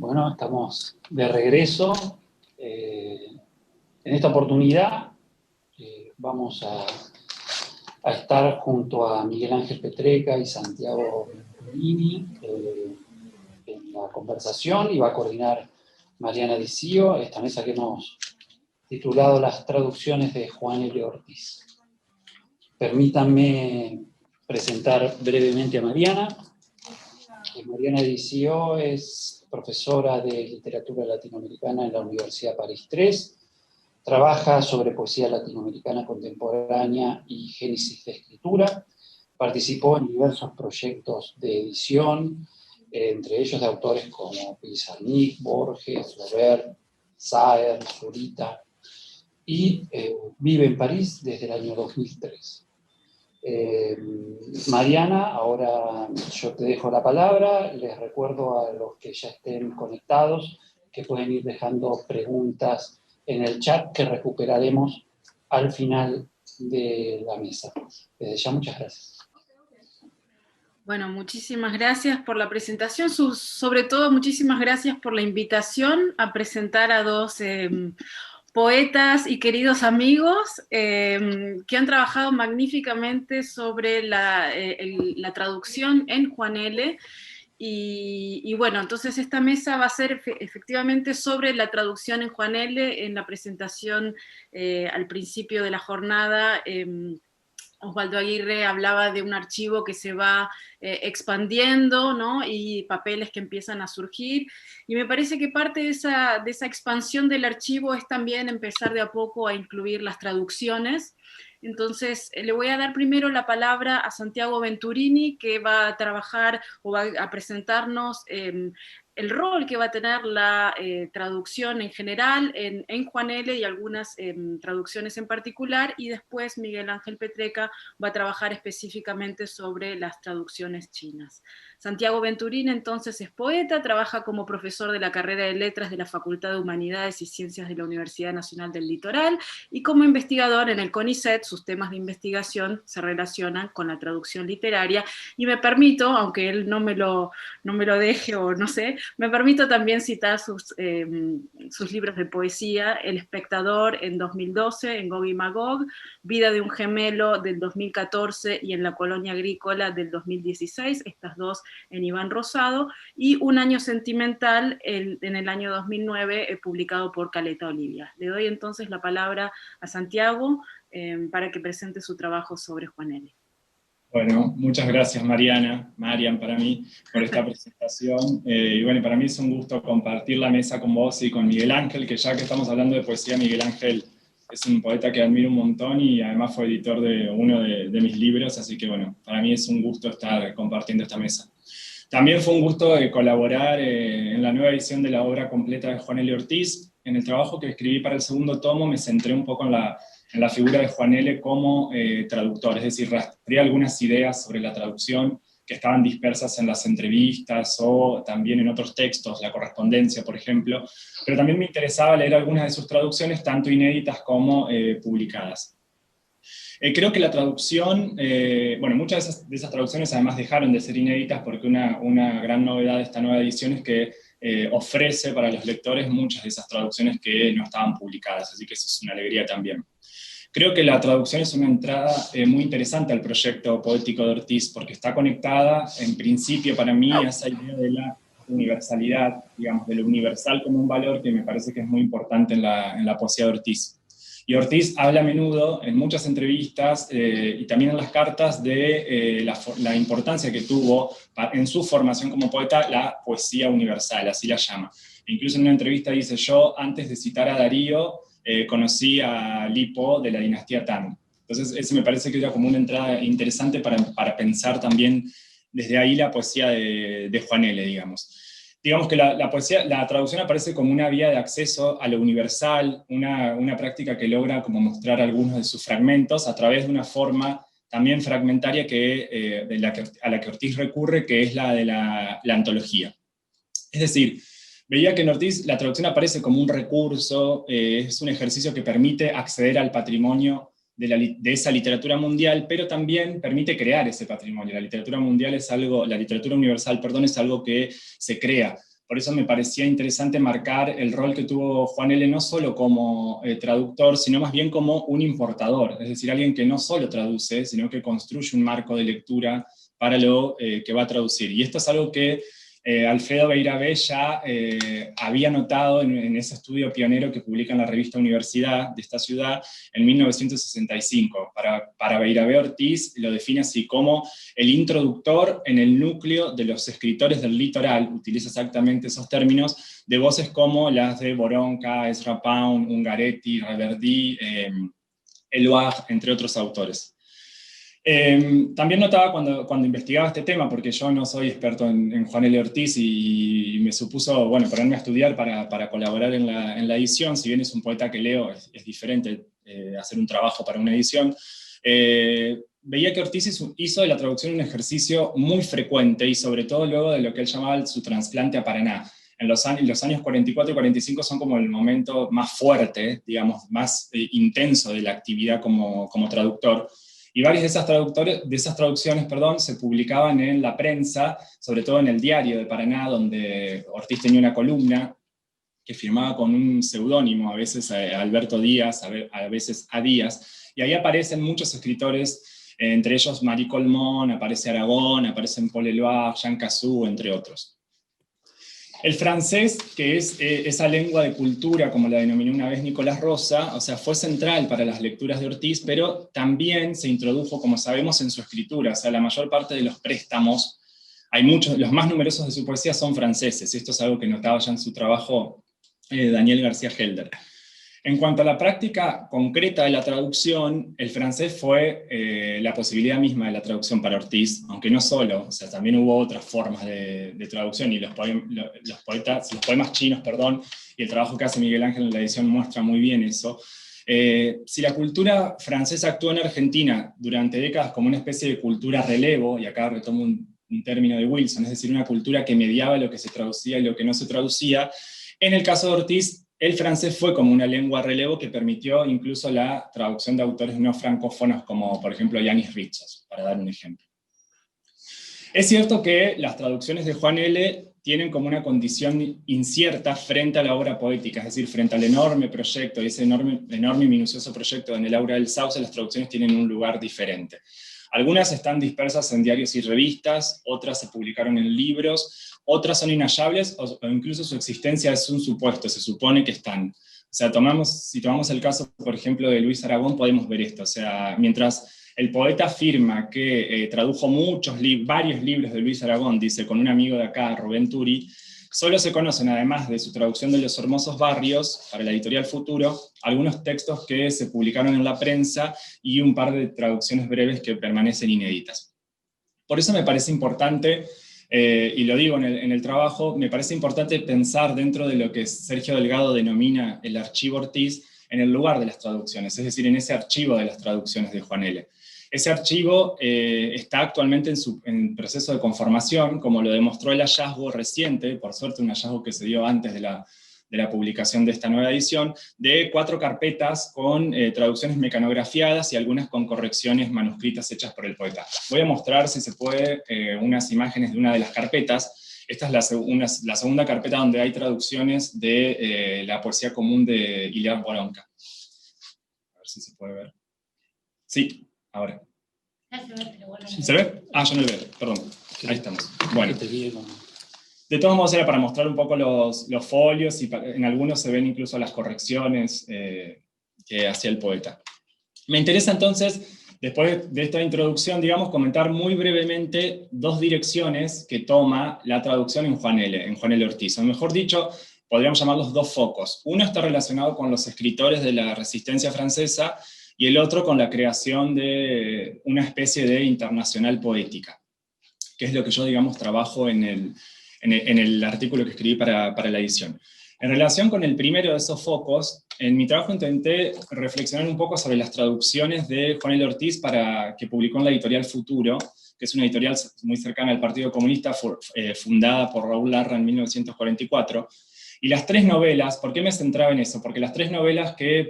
Bueno, estamos de regreso. En esta oportunidad vamos a estar junto a Miguel Ángel Petreca y Santiago Venturini en la conversación, y va a coordinar Mariana Dicio esta mesa que hemos titulado Las traducciones de Juan L. Ortiz. Permítanme presentar brevemente a Mariana. Mariana Dicio es profesora de literatura latinoamericana en la Universidad París III. Trabaja sobre poesía latinoamericana contemporánea y génesis de escritura. Participó en diversos proyectos de edición, entre ellos de autores como Pizarnik, Borges, Flaubert, Saer, Zurita, y vive en París desde el año 2003. Mariana, ahora yo te dejo la palabra. Les recuerdo a los que ya estén conectados que pueden ir dejando preguntas en el chat que recuperaremos al final de la mesa. Desde ya, muchas gracias. Bueno, muchísimas gracias por la presentación, sobre todo muchísimas gracias por la invitación a presentar a dos poetas y queridos amigos que han trabajado magníficamente sobre la traducción en Juan L. Y bueno, entonces esta mesa va a ser efectivamente sobre la traducción en Juan L. En la presentación al principio de la jornada, Osvaldo Aguirre hablaba de un archivo que se va expandiendo, ¿no? Y papeles que empiezan a surgir, y me parece que parte de esa expansión del archivo es también empezar de a poco a incluir las traducciones. Entonces le voy a dar primero la palabra a Santiago Venturini, que va a trabajar o va a presentarnos el rol que va a tener la traducción en general en Juan L. y algunas traducciones en particular, y después Miguel Ángel Petreca va a trabajar específicamente sobre las traducciones chinas. Santiago Venturini entonces es poeta, trabaja como profesor de la carrera de Letras de la Facultad de Humanidades y Ciencias de la Universidad Nacional del Litoral, y como investigador en el CONICET. Sus temas de investigación se relacionan con la traducción literaria, y me permito, aunque él no me lo deje o no sé, me permito también citar sus libros de poesía: El Espectador en 2012, en Gog y Magog, Vida de un gemelo del 2014 y En la colonia agrícola del 2016, estas dos en Iván Rosado, y Un año sentimental en el año 2009, publicado por Caleta Olivia. Le doy entonces la palabra a Santiago para que presente su trabajo sobre Juan L. Bueno, muchas gracias Marian, para mí, por esta presentación. Y bueno, para mí es un gusto compartir la mesa con vos y con Miguel Ángel, que ya que estamos hablando de poesía, Miguel Ángel es un poeta que admiro un montón y además fue editor de uno de mis libros, así que bueno, para mí es un gusto estar compartiendo esta mesa. También fue un gusto colaborar en la nueva edición de la obra completa de Juan L. Ortiz. En el trabajo que escribí para el segundo tomo me centré un poco en la figura de Juan L. como traductor, es decir, rastreé algunas ideas sobre la traducción que estaban dispersas en las entrevistas o también en otros textos, la correspondencia, por ejemplo, pero también me interesaba leer algunas de sus traducciones, tanto inéditas como publicadas. Creo que la traducción, bueno, muchas de esas traducciones además dejaron de ser inéditas porque una gran novedad de esta nueva edición es que ofrece para los lectores muchas de esas traducciones que no estaban publicadas, así que eso es una alegría también. Creo que la traducción es una entrada muy interesante al proyecto poético de Ortiz, porque está conectada, en principio, para mí, a esa idea de la universalidad, digamos, de lo universal como un valor que me parece que es muy importante en la poesía de Ortiz. Y Ortiz habla a menudo, en muchas entrevistas y también en las cartas, de la importancia que tuvo en su formación como poeta la poesía universal, así la llama. Incluso en una entrevista dice: yo, antes de citar a Darío, conocí a Lipo de la dinastía Tang. Entonces eso me parece que era como una entrada interesante para pensar también desde ahí la poesía de Juan L., digamos. Digamos que la traducción aparece como una vía de acceso a lo universal, una práctica que logra como mostrar algunos de sus fragmentos a través de una forma también fragmentaria a la que Ortiz recurre, que es la de la antología. Es decir, veía que en Ortiz la traducción aparece como un recurso, es un ejercicio que permite acceder al patrimonio de esa literatura mundial, pero también permite crear ese patrimonio. La literatura universal, perdón, es algo que se crea. Por eso me parecía interesante marcar el rol que tuvo Juan L. no solo como traductor, sino más bien como un importador, es decir, alguien que no solo traduce, sino que construye un marco de lectura para lo que va a traducir. Y esto es algo que Alfredo Beiravé ya había notado en ese estudio pionero que publica en la revista Universidad de esta ciudad en 1965. Para Beiravé, Ortiz lo define así como el introductor en el núcleo de los escritores del litoral, utiliza exactamente esos términos, de voces como las de Boronca, Ezra Pound, Ungaretti, Reverdy, Eluard, entre otros autores. También notaba cuando investigaba este tema, porque yo no soy experto en Juan L. Ortiz y me supuso, bueno, ponerme a estudiar para colaborar en la edición, si bien es un poeta que leo, es diferente hacer un trabajo para una edición. Veía que Ortiz hizo de la traducción un ejercicio muy frecuente, y sobre todo luego de lo que él llamaba su trasplante a Paraná. En los años 44 y 45 son como el momento más fuerte, digamos, más intenso de la actividad como traductor. Y varias de esas traducciones, se publicaban en la prensa, sobre todo en el Diario de Paraná, donde Ortiz tenía una columna que firmaba con un seudónimo, a veces Alberto Díaz, a veces A. Díaz, y ahí aparecen muchos escritores, entre ellos Marie Colmont, aparece Aragón, aparecen Paul Eluard, Jean Cassou, entre otros. El francés, que es esa lengua de cultura, como la denominó una vez Nicolás Rosa, o sea, fue central para las lecturas de Ortiz, pero también se introdujo, como sabemos, en su escritura. O sea, la mayor parte de los préstamos, hay muchos, los más numerosos de su poesía son franceses, y esto es algo que notaba ya en su trabajo Daniel García Helder. En cuanto a la práctica concreta de la traducción, el francés fue la posibilidad misma de la traducción para Ortiz, aunque no solo, o sea, también hubo otras formas de traducción, y los poemas chinos, y el trabajo que hace Miguel Ángel en la edición muestra muy bien eso. Si la cultura francesa actuó en Argentina durante décadas como una especie de cultura relevo, y acá retomo un término de Wilson, es decir, una cultura que mediaba lo que se traducía y lo que no se traducía, en el caso de Ortiz, el francés fue como una lengua relevo que permitió incluso la traducción de autores no francófonos, como por ejemplo Yanis Ritsos, para dar un ejemplo. Es cierto que las traducciones de Juan L. tienen como una condición incierta frente a la obra poética, es decir, frente al enorme proyecto, y ese enorme y minucioso proyecto en el Aura del Sauce, las traducciones tienen un lugar diferente. Algunas están dispersas en diarios y revistas, otras se publicaron en libros, otras son inhallables, o incluso su existencia es un supuesto, se supone que están. O sea, si tomamos el caso, por ejemplo, de Luis Aragón, podemos ver esto. O sea, mientras el poeta afirma que tradujo varios libros de Luis Aragón, dice, con un amigo de acá, Rubén Turi, solo se conocen, además de su traducción de Los Hermosos Barrios, para la editorial Futuro, algunos textos que se publicaron en la prensa y un par de traducciones breves que permanecen inéditas. Por eso me parece importante, y lo digo en el trabajo, me parece importante pensar dentro de lo que Sergio Delgado denomina el archivo Ortiz, en el lugar de las traducciones, es decir, en ese archivo de las traducciones de Juan L. Ese archivo está actualmente en proceso de conformación, como lo demostró el hallazgo reciente, por suerte un hallazgo que se dio antes de la publicación de esta nueva edición, de 4 carpetas con traducciones mecanografiadas y algunas con correcciones manuscritas hechas por el poeta. Voy a mostrar, si se puede, unas imágenes de una de las carpetas. Esta es la segunda carpeta donde hay traducciones de la poesía común de Iliad Boronca. A ver si se puede ver. Sí, ahora. ¿Se ve? Ah, yo no lo veo, perdón. Ahí estamos. Bueno. De todos modos era para mostrar un poco los folios, y en algunos se ven incluso las correcciones que hacía el poeta. Me interesa entonces, después de esta introducción, digamos, comentar muy brevemente 2 direcciones que toma la traducción en Juan L. Ortiz. O mejor dicho, podríamos llamarlos 2 focos. Uno está relacionado con los escritores de la Resistencia francesa, y el otro con la creación de una especie de internacional poética, que es lo que yo, digamos, trabajo en el artículo que escribí para la edición. En relación con el primero de esos focos, en mi trabajo intenté reflexionar un poco sobre las traducciones de Juan L. Ortiz que publicó en la editorial Futuro, que es una editorial muy cercana al Partido Comunista, fundada por Raúl Larra en 1944, y las 3 novelas, ¿por qué me centraba en eso? Porque las 3 novelas que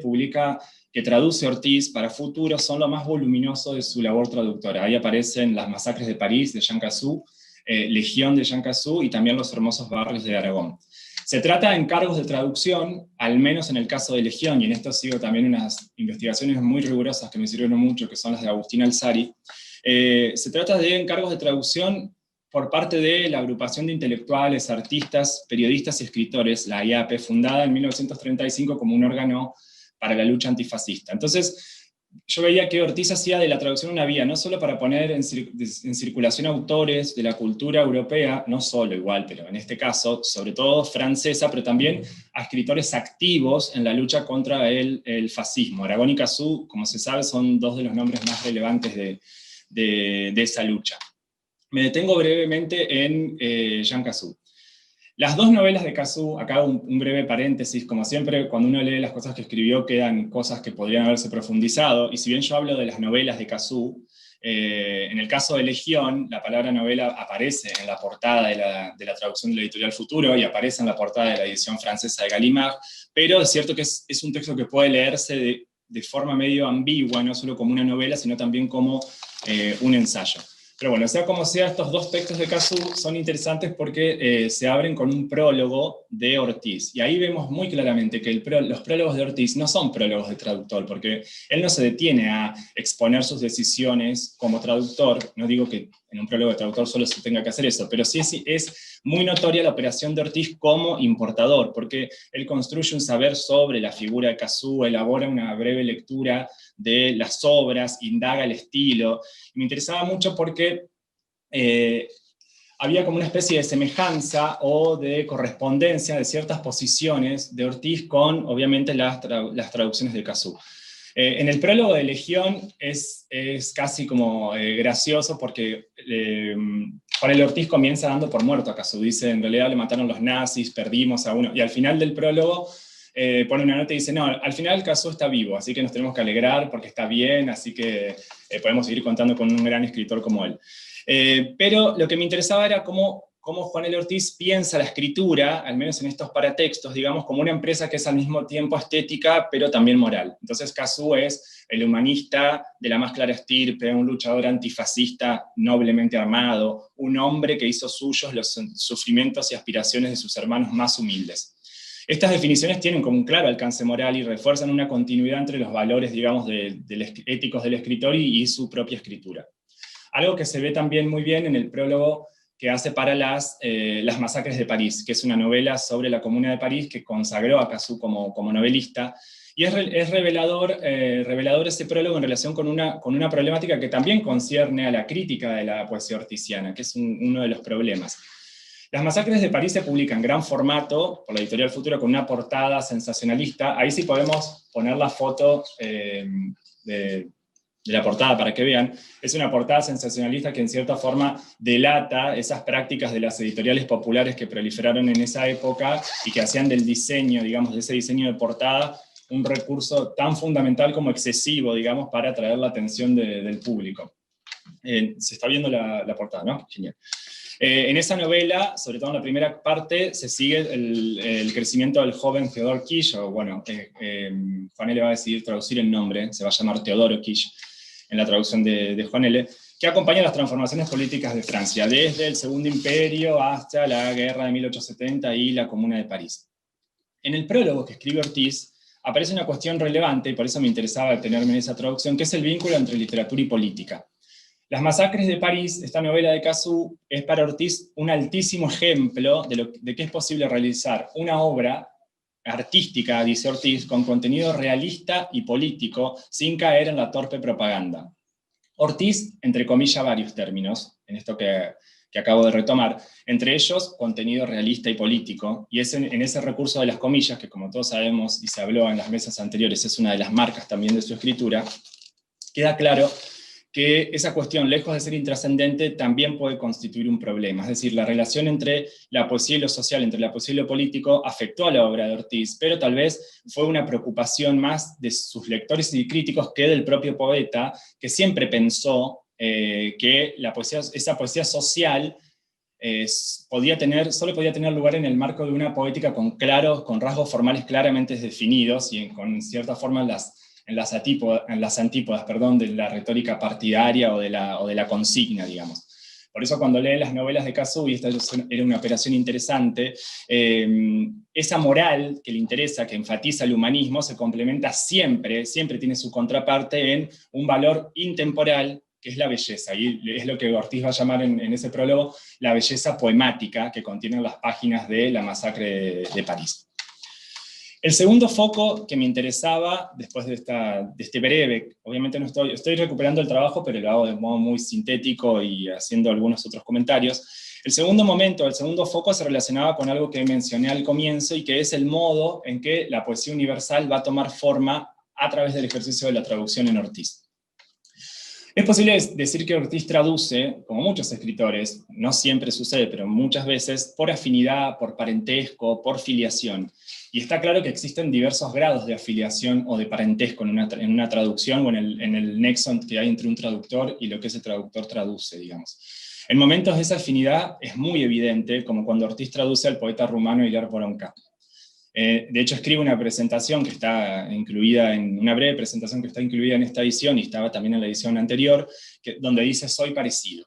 traduce Ortiz para Futuro son lo más voluminoso de su labor traductora. Ahí aparecen Las masacres de París, de Jean Cassou, Legión de Jean Cassou y también Los hermosos barrios de Aragón. Se trata de encargos de traducción, al menos en el caso de Legión, y en esto sigo también unas investigaciones muy rigurosas que me sirvieron mucho, que son las de Agustín Alzari. Se trata de encargos de traducción por parte de la agrupación de intelectuales, artistas, periodistas y escritores, la IAPE, fundada en 1935 como un órgano para la lucha antifascista. Entonces, yo veía que Ortiz hacía de la traducción una vía, no solo para poner en circulación autores de la cultura europea, no solo igual, pero en este caso, sobre todo francesa, pero también a escritores activos en la lucha contra el fascismo. Aragón y Cassou, como se sabe, son dos de los nombres más relevantes de esa lucha. Me detengo brevemente en Jean Cassou. Las dos novelas de Cassou, acá un breve paréntesis, como siempre, cuando uno lee las cosas que escribió quedan cosas que podrían haberse profundizado, y si bien yo hablo de las novelas de Cassou, en el caso de Legión, la palabra novela aparece en la portada de la traducción de la editorial Futuro, y aparece en la portada de la edición francesa de Gallimard, pero es cierto que es un texto que puede leerse de forma medio ambigua, no solo como una novela, sino también como un ensayo. Pero bueno, sea como sea, estos dos textos de Cassou son interesantes porque se abren con un prólogo de Ortiz. Y ahí vemos muy claramente que los prólogos de Ortiz no son prólogos de traductor, porque él no se detiene a exponer sus decisiones como traductor. No digo que en un prólogo de traductor solo se tenga que hacer eso, pero sí es muy notoria la operación de Ortiz como importador, porque él construye un saber sobre la figura de Cassou, elabora una breve lectura de las obras, indaga el estilo. Y me interesaba mucho porque había como una especie de semejanza o de correspondencia de ciertas posiciones de Ortiz con, obviamente, las traducciones de Cassou. En el prólogo de Legión es casi como gracioso porque Juan L. Ortiz comienza dando por muerto a Cassou. Dice, en realidad le mataron los nazis, perdimos a uno. Y al final del prólogo pone una nota y dice, no, al final Cassou está vivo, así que nos tenemos que alegrar porque está bien, así que podemos seguir contando con un gran escritor como él. Pero lo que me interesaba era cómo Juan L. Ortiz piensa la escritura, al menos en estos paratextos, digamos, como una empresa que es al mismo tiempo estética, pero también moral. Entonces Cassou es el humanista de la más clara estirpe, un luchador antifascista noblemente armado, un hombre que hizo suyos los sufrimientos y aspiraciones de sus hermanos más humildes. Estas definiciones tienen como un claro alcance moral y refuerzan una continuidad entre los valores, digamos, éticos del escritor y su propia escritura. Algo que se ve también muy bien en el prólogo que hace para las masacres de París, que es una novela sobre la Comuna de París que consagró a Cassou como novelista, y es revelador ese prólogo en relación con una problemática que también concierne a la crítica de la poesía ortiziana, que es uno de los problemas. Las masacres de París se publican en gran formato por la editorial Futuro con una portada sensacionalista. Ahí sí podemos poner la foto de la portada para que vean. Es una portada sensacionalista que en cierta forma delata esas prácticas de las editoriales populares que proliferaron en esa época y que hacían del diseño, digamos, de ese diseño de portada, un recurso tan fundamental como excesivo, digamos, para atraer la atención del público. Se está viendo la portada, ¿no? Genial. En esa novela, sobre todo en la primera parte, se sigue el crecimiento del joven Theodore Quiche, o bueno, Juan L. va a decidir traducir el nombre, se va a llamar Teodoro Quiche, en la traducción de Juan L., que acompaña las transformaciones políticas de Francia, desde el Segundo Imperio hasta la Guerra de 1870 y la Comuna de París. En el prólogo que escribe Ortiz, aparece una cuestión relevante, y por eso me interesaba detenerme en esa traducción, que es el vínculo entre literatura y política. Las masacres de París, esta novela de Cassou, es para Ortiz un altísimo ejemplo de que es posible realizar una obra artística, dice Ortiz, con contenido realista y político, sin caer en la torpe propaganda. Ortiz entrecomilla varios términos, en esto que acabo de retomar, entre ellos contenido realista y político, y es en ese recurso de las comillas, que como todos sabemos y se habló en las mesas anteriores, es una de las marcas también de su escritura, queda claro que esa cuestión, lejos de ser intrascendente, también puede constituir un problema. Es decir, la relación entre la poesía y lo social, entre la poesía y lo político, afectó a la obra de Ortiz, pero tal vez fue una preocupación más de sus lectores y críticos que del propio poeta, que siempre pensó que esa poesía social solo podía tener lugar en el marco de una poética con rasgos formales claramente definidos y con cierta forma en las antípodas de la retórica partidaria o de la consigna, digamos. Por eso cuando leen las novelas de Kazuo, y esta era una operación interesante, esa moral que le interesa, que enfatiza el humanismo, se complementa siempre, siempre tiene su contraparte en un valor intemporal, que es la belleza, y es lo que Ortiz va a llamar en ese prólogo la belleza poemática que contienen las páginas de La masacre de París. El segundo foco que me interesaba, después de este breve, obviamente no estoy recuperando el trabajo, pero lo hago de modo muy sintético y haciendo algunos otros comentarios. El segundo foco se relacionaba con algo que mencioné al comienzo, y que es el modo en que la poesía universal va a tomar forma a través del ejercicio de la traducción en Ortiz. Es posible decir que Ortiz traduce, como muchos escritores, no siempre sucede, pero muchas veces, por afinidad, por parentesco, por filiación. Y está claro que existen diversos grados de afiliación o de parentesco en una traducción, o en el nexo que hay entre un traductor y lo que ese traductor traduce, digamos. En momentos de esa afinidad es muy evidente, como cuando Ortiz traduce al poeta rumano Hilar Boronka. De hecho, escribe una presentación que está incluida una breve presentación que está incluida en esta edición, y estaba también en la edición anterior, donde dice: soy parecido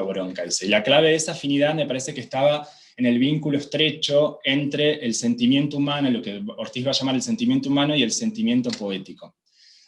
a Boronka, dice. Y la clave de esa afinidad me parece que estaba en el vínculo estrecho entre el sentimiento humano, lo que Ortiz va a llamar el sentimiento humano, y el sentimiento poético.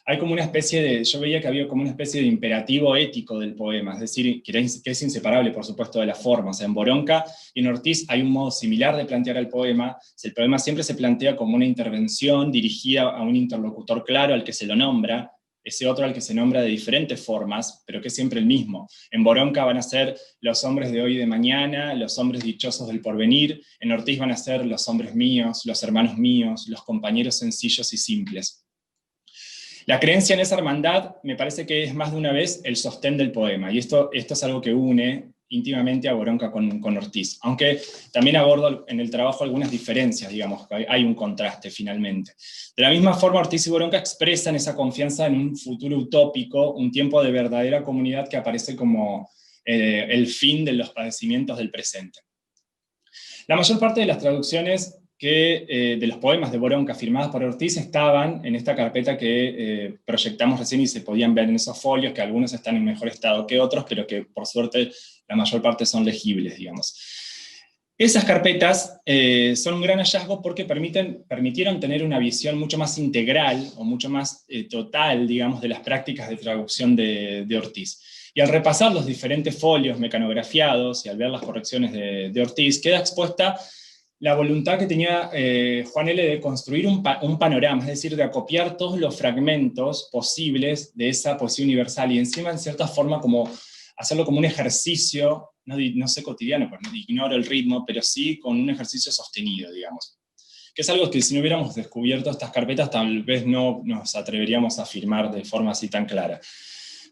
Hay como una especie yo veía que había como una especie de imperativo ético del poema, es decir, que es inseparable, por supuesto, de la forma. O sea, en Boronka y en Ortiz hay un modo similar de plantear el poema. El poema siempre se plantea como una intervención dirigida a un interlocutor claro al que se lo nombra, ese otro al que se nombra de diferentes formas, pero que es siempre el mismo. En Boronka van a ser los hombres de hoy y de mañana, los hombres dichosos del porvenir. En Ortiz van a ser los hombres míos, los hermanos míos, los compañeros sencillos y simples. La creencia en esa hermandad me parece que es más de una vez el sostén del poema, y esto es algo que une íntimamente a Boronka con Ortiz, aunque también abordo en el trabajo algunas diferencias, digamos, hay un contraste finalmente. De la misma forma, Ortiz y Boronka expresan esa confianza en un futuro utópico, un tiempo de verdadera comunidad que aparece como el fin de los padecimientos del presente. La mayor parte de las traducciones de los poemas de Boronka firmadas por Ortiz estaban en esta carpeta que proyectamos recién, y se podían ver en esos folios, que algunos están en mejor estado que otros, pero que por suerte la mayor parte son legibles, digamos. Esas carpetas son un gran hallazgo porque permitieron tener una visión mucho más integral, o mucho más total, digamos, de las prácticas de traducción de Ortiz. Y al repasar los diferentes folios mecanografiados y al ver las correcciones de Ortiz, queda expuesta la voluntad que tenía Juan L. de construir un panorama, es decir, de acopiar todos los fragmentos posibles de esa poesía universal, y encima en cierta forma como hacerlo como un ejercicio, no sé cotidiano, pues no ignoro el ritmo, pero sí con un ejercicio sostenido, digamos. Que es algo que si no hubiéramos descubierto estas carpetas, tal vez no nos atreveríamos a afirmar de forma así tan clara.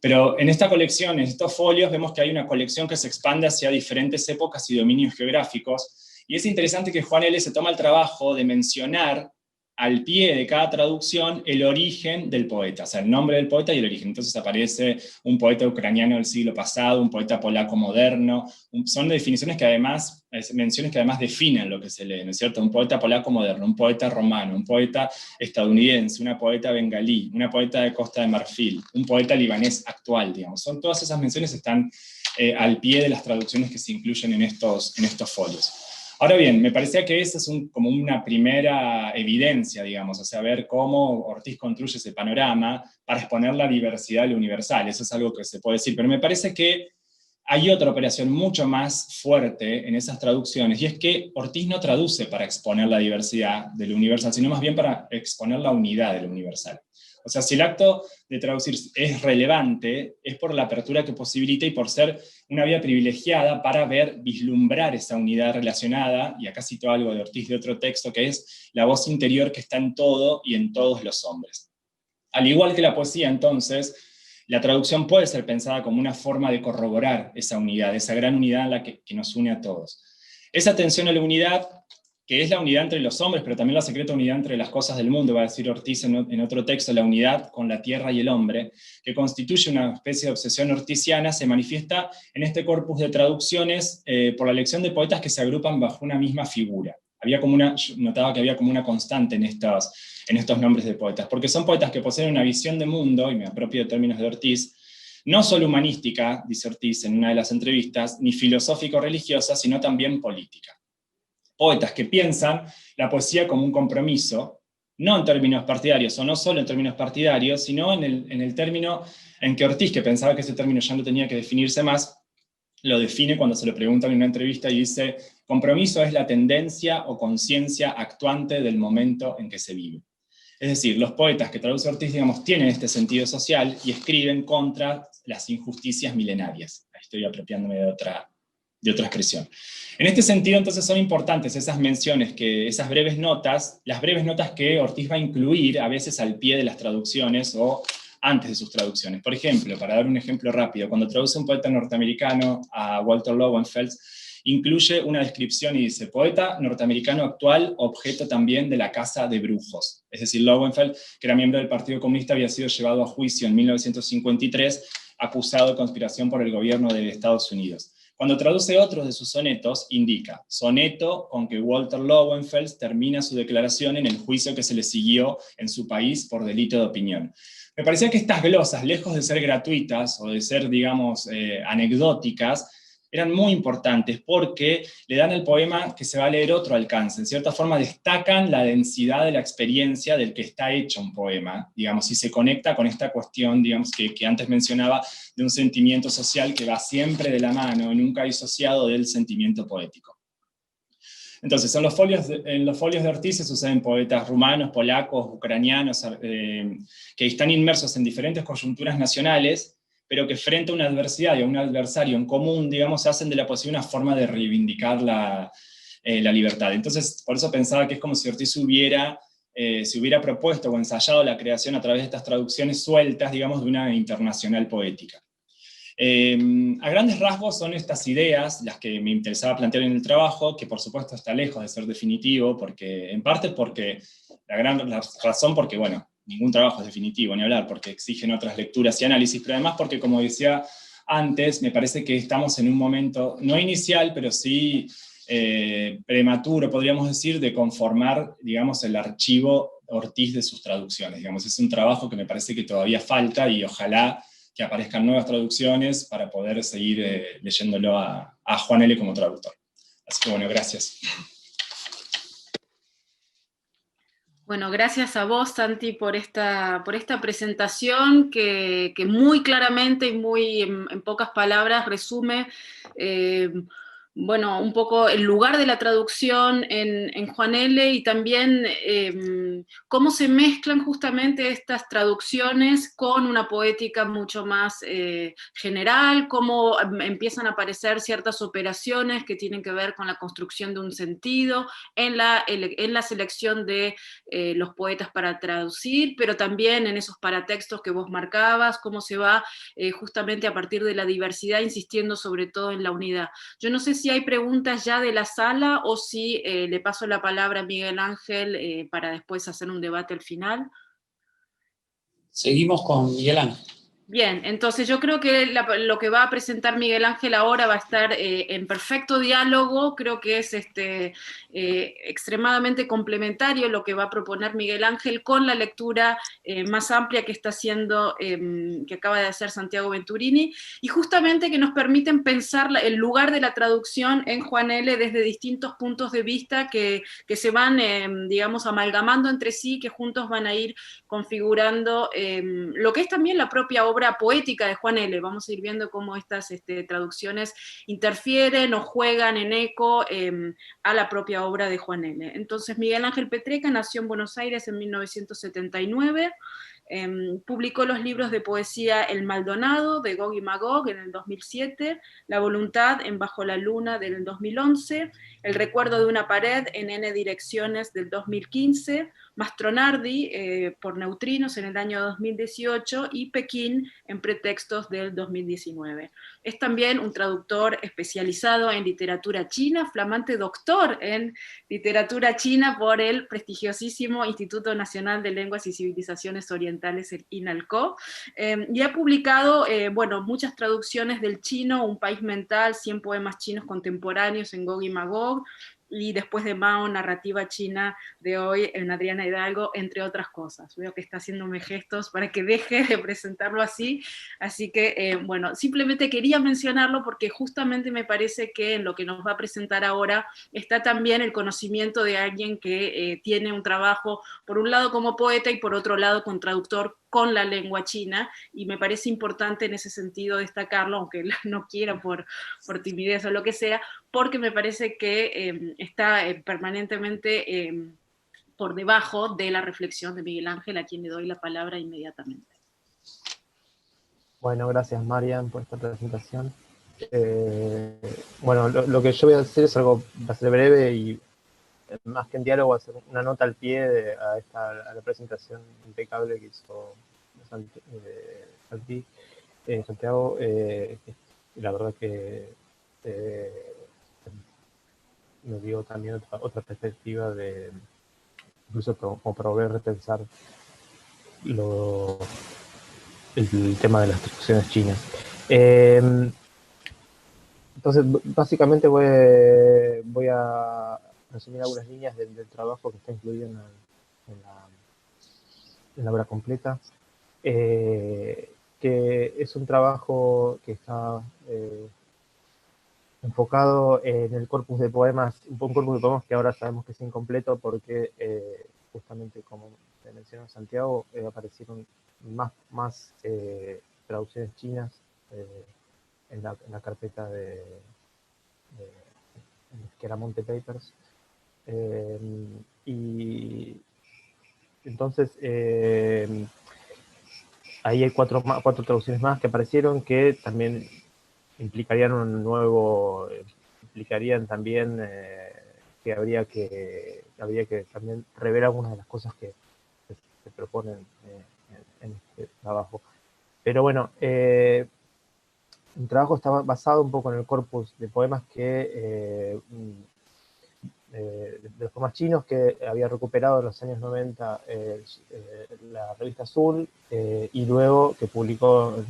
Pero en esta colección, en estos folios, vemos que hay una colección que se expande hacia diferentes épocas y dominios geográficos. Y es interesante que Juan L. se toma el trabajo de mencionar al pie de cada traducción el origen del poeta, o sea, el nombre del poeta y el origen. Entonces aparece un poeta ucraniano del siglo pasado, un poeta polaco moderno, son definiciones que además, menciones que además definen lo que se lee, ¿no es cierto? Un poeta polaco moderno, un poeta romano, un poeta estadounidense, una poeta bengalí, una poeta de Costa de Marfil, un poeta libanés actual, digamos. Todas esas menciones están al pie de las traducciones que se incluyen en estos folios. Ahora bien, me parecía que esa es como una primera evidencia, digamos, o sea, ver cómo Ortiz construye ese panorama para exponer la diversidad de lo universal. Eso es algo que se puede decir, pero me parece que hay otra operación mucho más fuerte en esas traducciones, y es que Ortiz no traduce para exponer la diversidad de lo universal, sino más bien para exponer la unidad de lo universal. O sea, si el acto de traducir es relevante, es por la apertura que posibilita y por ser una vía privilegiada para vislumbrar esa unidad relacionada, y acá cito algo de Ortiz de otro texto, que es la voz interior que está en todo y en todos los hombres. Al igual que la poesía, entonces, la traducción puede ser pensada como una forma de corroborar esa unidad, esa gran unidad en la que nos une a todos. Esa atención a la unidad, que es la unidad entre los hombres, pero también la secreta unidad entre las cosas del mundo, va a decir Ortiz en otro texto, la unidad con la tierra y el hombre, que constituye una especie de obsesión ortiziana, se manifiesta en este corpus de traducciones por la elección de poetas que se agrupan bajo una misma figura. Yo notaba que había como una constante en estos nombres de poetas, porque son poetas que poseen una visión de mundo, y me apropio de términos de Ortiz, No solo humanística, dice Ortiz en una de las entrevistas, ni filosófico-religiosa, sino también política. Poetas que piensan la poesía como un compromiso, no en términos partidarios, o no solo en términos partidarios, sino en el término en que Ortiz, que pensaba que ese término ya no tenía que definirse más, lo define cuando se le preguntan en una entrevista y dice: compromiso es la tendencia o conciencia actuante del momento en que se vive. Es decir, los poetas que traduce Ortiz, digamos, tienen este sentido social y escriben contra las injusticias milenarias. Ahí estoy apropiándome de otra expresión. En este sentido, entonces, son importantes esas menciones, esas breves notas, las breves notas que Ortiz va a incluir a veces al pie de las traducciones o antes de sus traducciones. Por ejemplo, para dar un ejemplo rápido, cuando traduce un poeta norteamericano a Walter Lowenfeld, incluye una descripción y dice: poeta norteamericano actual, objeto también de la casa de brujos. Es decir, Lowenfeld, que era miembro del Partido Comunista, había sido llevado a juicio en 1953, acusado de conspiración por el gobierno de Estados Unidos. Cuando traduce otros de sus sonetos, indica: soneto con que Walter Lowenfeld termina su declaración en el juicio que se le siguió en su país por delito de opinión. Me parecía que estas glosas, lejos de ser gratuitas o de ser, digamos, anecdóticas, eran muy importantes porque le dan al poema que se va a leer otro alcance. En cierta forma destacan la densidad de la experiencia del que está hecho un poema, digamos, y se conecta con esta cuestión, digamos, que antes mencionaba, de un sentimiento social que va siempre de la mano, nunca disociado del sentimiento poético. Entonces, en los folios de Ortiz se suceden poetas rumanos, polacos, ucranianos, que están inmersos en diferentes coyunturas nacionales, pero que frente a una adversidad y a un adversario en común, digamos, hacen de la poesía una forma de reivindicar la libertad. Entonces, por eso pensaba que es como si Ortiz se hubiera propuesto o ensayado la creación a través de estas traducciones sueltas, digamos, de una internacional poética. A grandes rasgos son estas ideas las que me interesaba plantear en el trabajo, que por supuesto está lejos de ser definitivo, en parte porque la razón porque, bueno, ningún trabajo es definitivo, ni hablar, porque exigen otras lecturas y análisis, pero además porque, como decía antes, me parece que estamos en un momento, no inicial, pero sí prematuro, podríamos decir, de conformar, digamos, el archivo Ortiz de sus traducciones. Digamos, es un trabajo que me parece que todavía falta y ojalá que aparezcan nuevas traducciones para poder seguir leyéndolo a Juan L. como traductor. Así que bueno, gracias. Bueno, gracias a vos, Santi, por esta presentación que muy claramente y muy en pocas palabras resume bueno, un poco el lugar de la traducción en Juan L. y también cómo se mezclan justamente estas traducciones con una poética mucho más general, cómo empiezan a aparecer ciertas operaciones que tienen que ver con la construcción de un sentido en la selección de los poetas para traducir, pero también en esos paratextos que vos marcabas, cómo se va justamente a partir de la diversidad, insistiendo sobre todo en la unidad. Yo no sé si hay preguntas ya de la sala o si le paso la palabra a Miguel Ángel para después hacer un debate al final. Seguimos con Miguel Ángel. Bien, entonces yo creo que lo que va a presentar Miguel Ángel ahora va a estar en perfecto diálogo, creo que es extremadamente complementario lo que va a proponer Miguel Ángel con la lectura más amplia que está haciendo, que acaba de hacer Santiago Venturini, y justamente que nos permiten pensar el lugar de la traducción en Juan L. desde distintos puntos de vista que se van, digamos, amalgamando entre sí, que juntos van a ir configurando lo que es también la propia obra poética de Juan L. Vamos a ir viendo cómo estas traducciones interfieren o juegan en eco a la propia obra de Juan L. Entonces, Miguel Ángel Petreca nació en Buenos Aires en 1979, publicó los libros de poesía El Maldonado, de Gog y Magog, en el 2007, La Voluntad, en Bajo la Luna, del 2011, El Recuerdo de una Pared, en N Direcciones, del 2015, Mastronardi, por Neutrinos, en el año 2018, y Pekín, en Pretextos, del 2019. Es también un traductor especializado en literatura china, flamante doctor en literatura china por el prestigiosísimo Instituto Nacional de Lenguas y Civilizaciones Orientales, el INALCO, y ha publicado bueno, muchas traducciones del chino, Un país mental, 100 poemas chinos contemporáneos en Gog y Magog, y Después de Mao, narrativa china de hoy, en Adriana Hidalgo, entre otras cosas. Veo que está haciéndome gestos para que deje de presentarlo así que, bueno, simplemente quería mencionarlo porque justamente me parece que en lo que nos va a presentar ahora está también el conocimiento de alguien que tiene un trabajo, por un lado como poeta y por otro lado con traductor con la lengua china, y me parece importante en ese sentido destacarlo, aunque no quiera por timidez o lo que sea, porque me parece que está permanentemente por debajo de la reflexión de Miguel Ángel, a quien le doy la palabra inmediatamente. Bueno, gracias Marian por esta presentación. Bueno, lo que yo voy a hacer es algo, va a ser breve y más que en diálogo, va a ser una nota al pie a la presentación impecable que hizo Santiago. La verdad que me dio también otra perspectiva de, incluso como para volver a repensar el tema de las traducciones chinas. Entonces, básicamente voy a resumir algunas líneas del trabajo que está incluido en la obra completa, que es un trabajo que está enfocado en el corpus de poemas, un corpus de poemas que ahora sabemos que es incompleto porque justamente como te mencionó Santiago, aparecieron más traducciones chinas en la carpeta de Esqueramonte Papers. Y entonces ahí hay cuatro traducciones más que aparecieron que también implicarían también que habría que también rever algunas de las cosas que se proponen en este trabajo. Pero bueno, el trabajo está basado un poco en el corpus de poemas de los poemas chinos que había recuperado en los años 90 la revista Azul, y luego que publicó en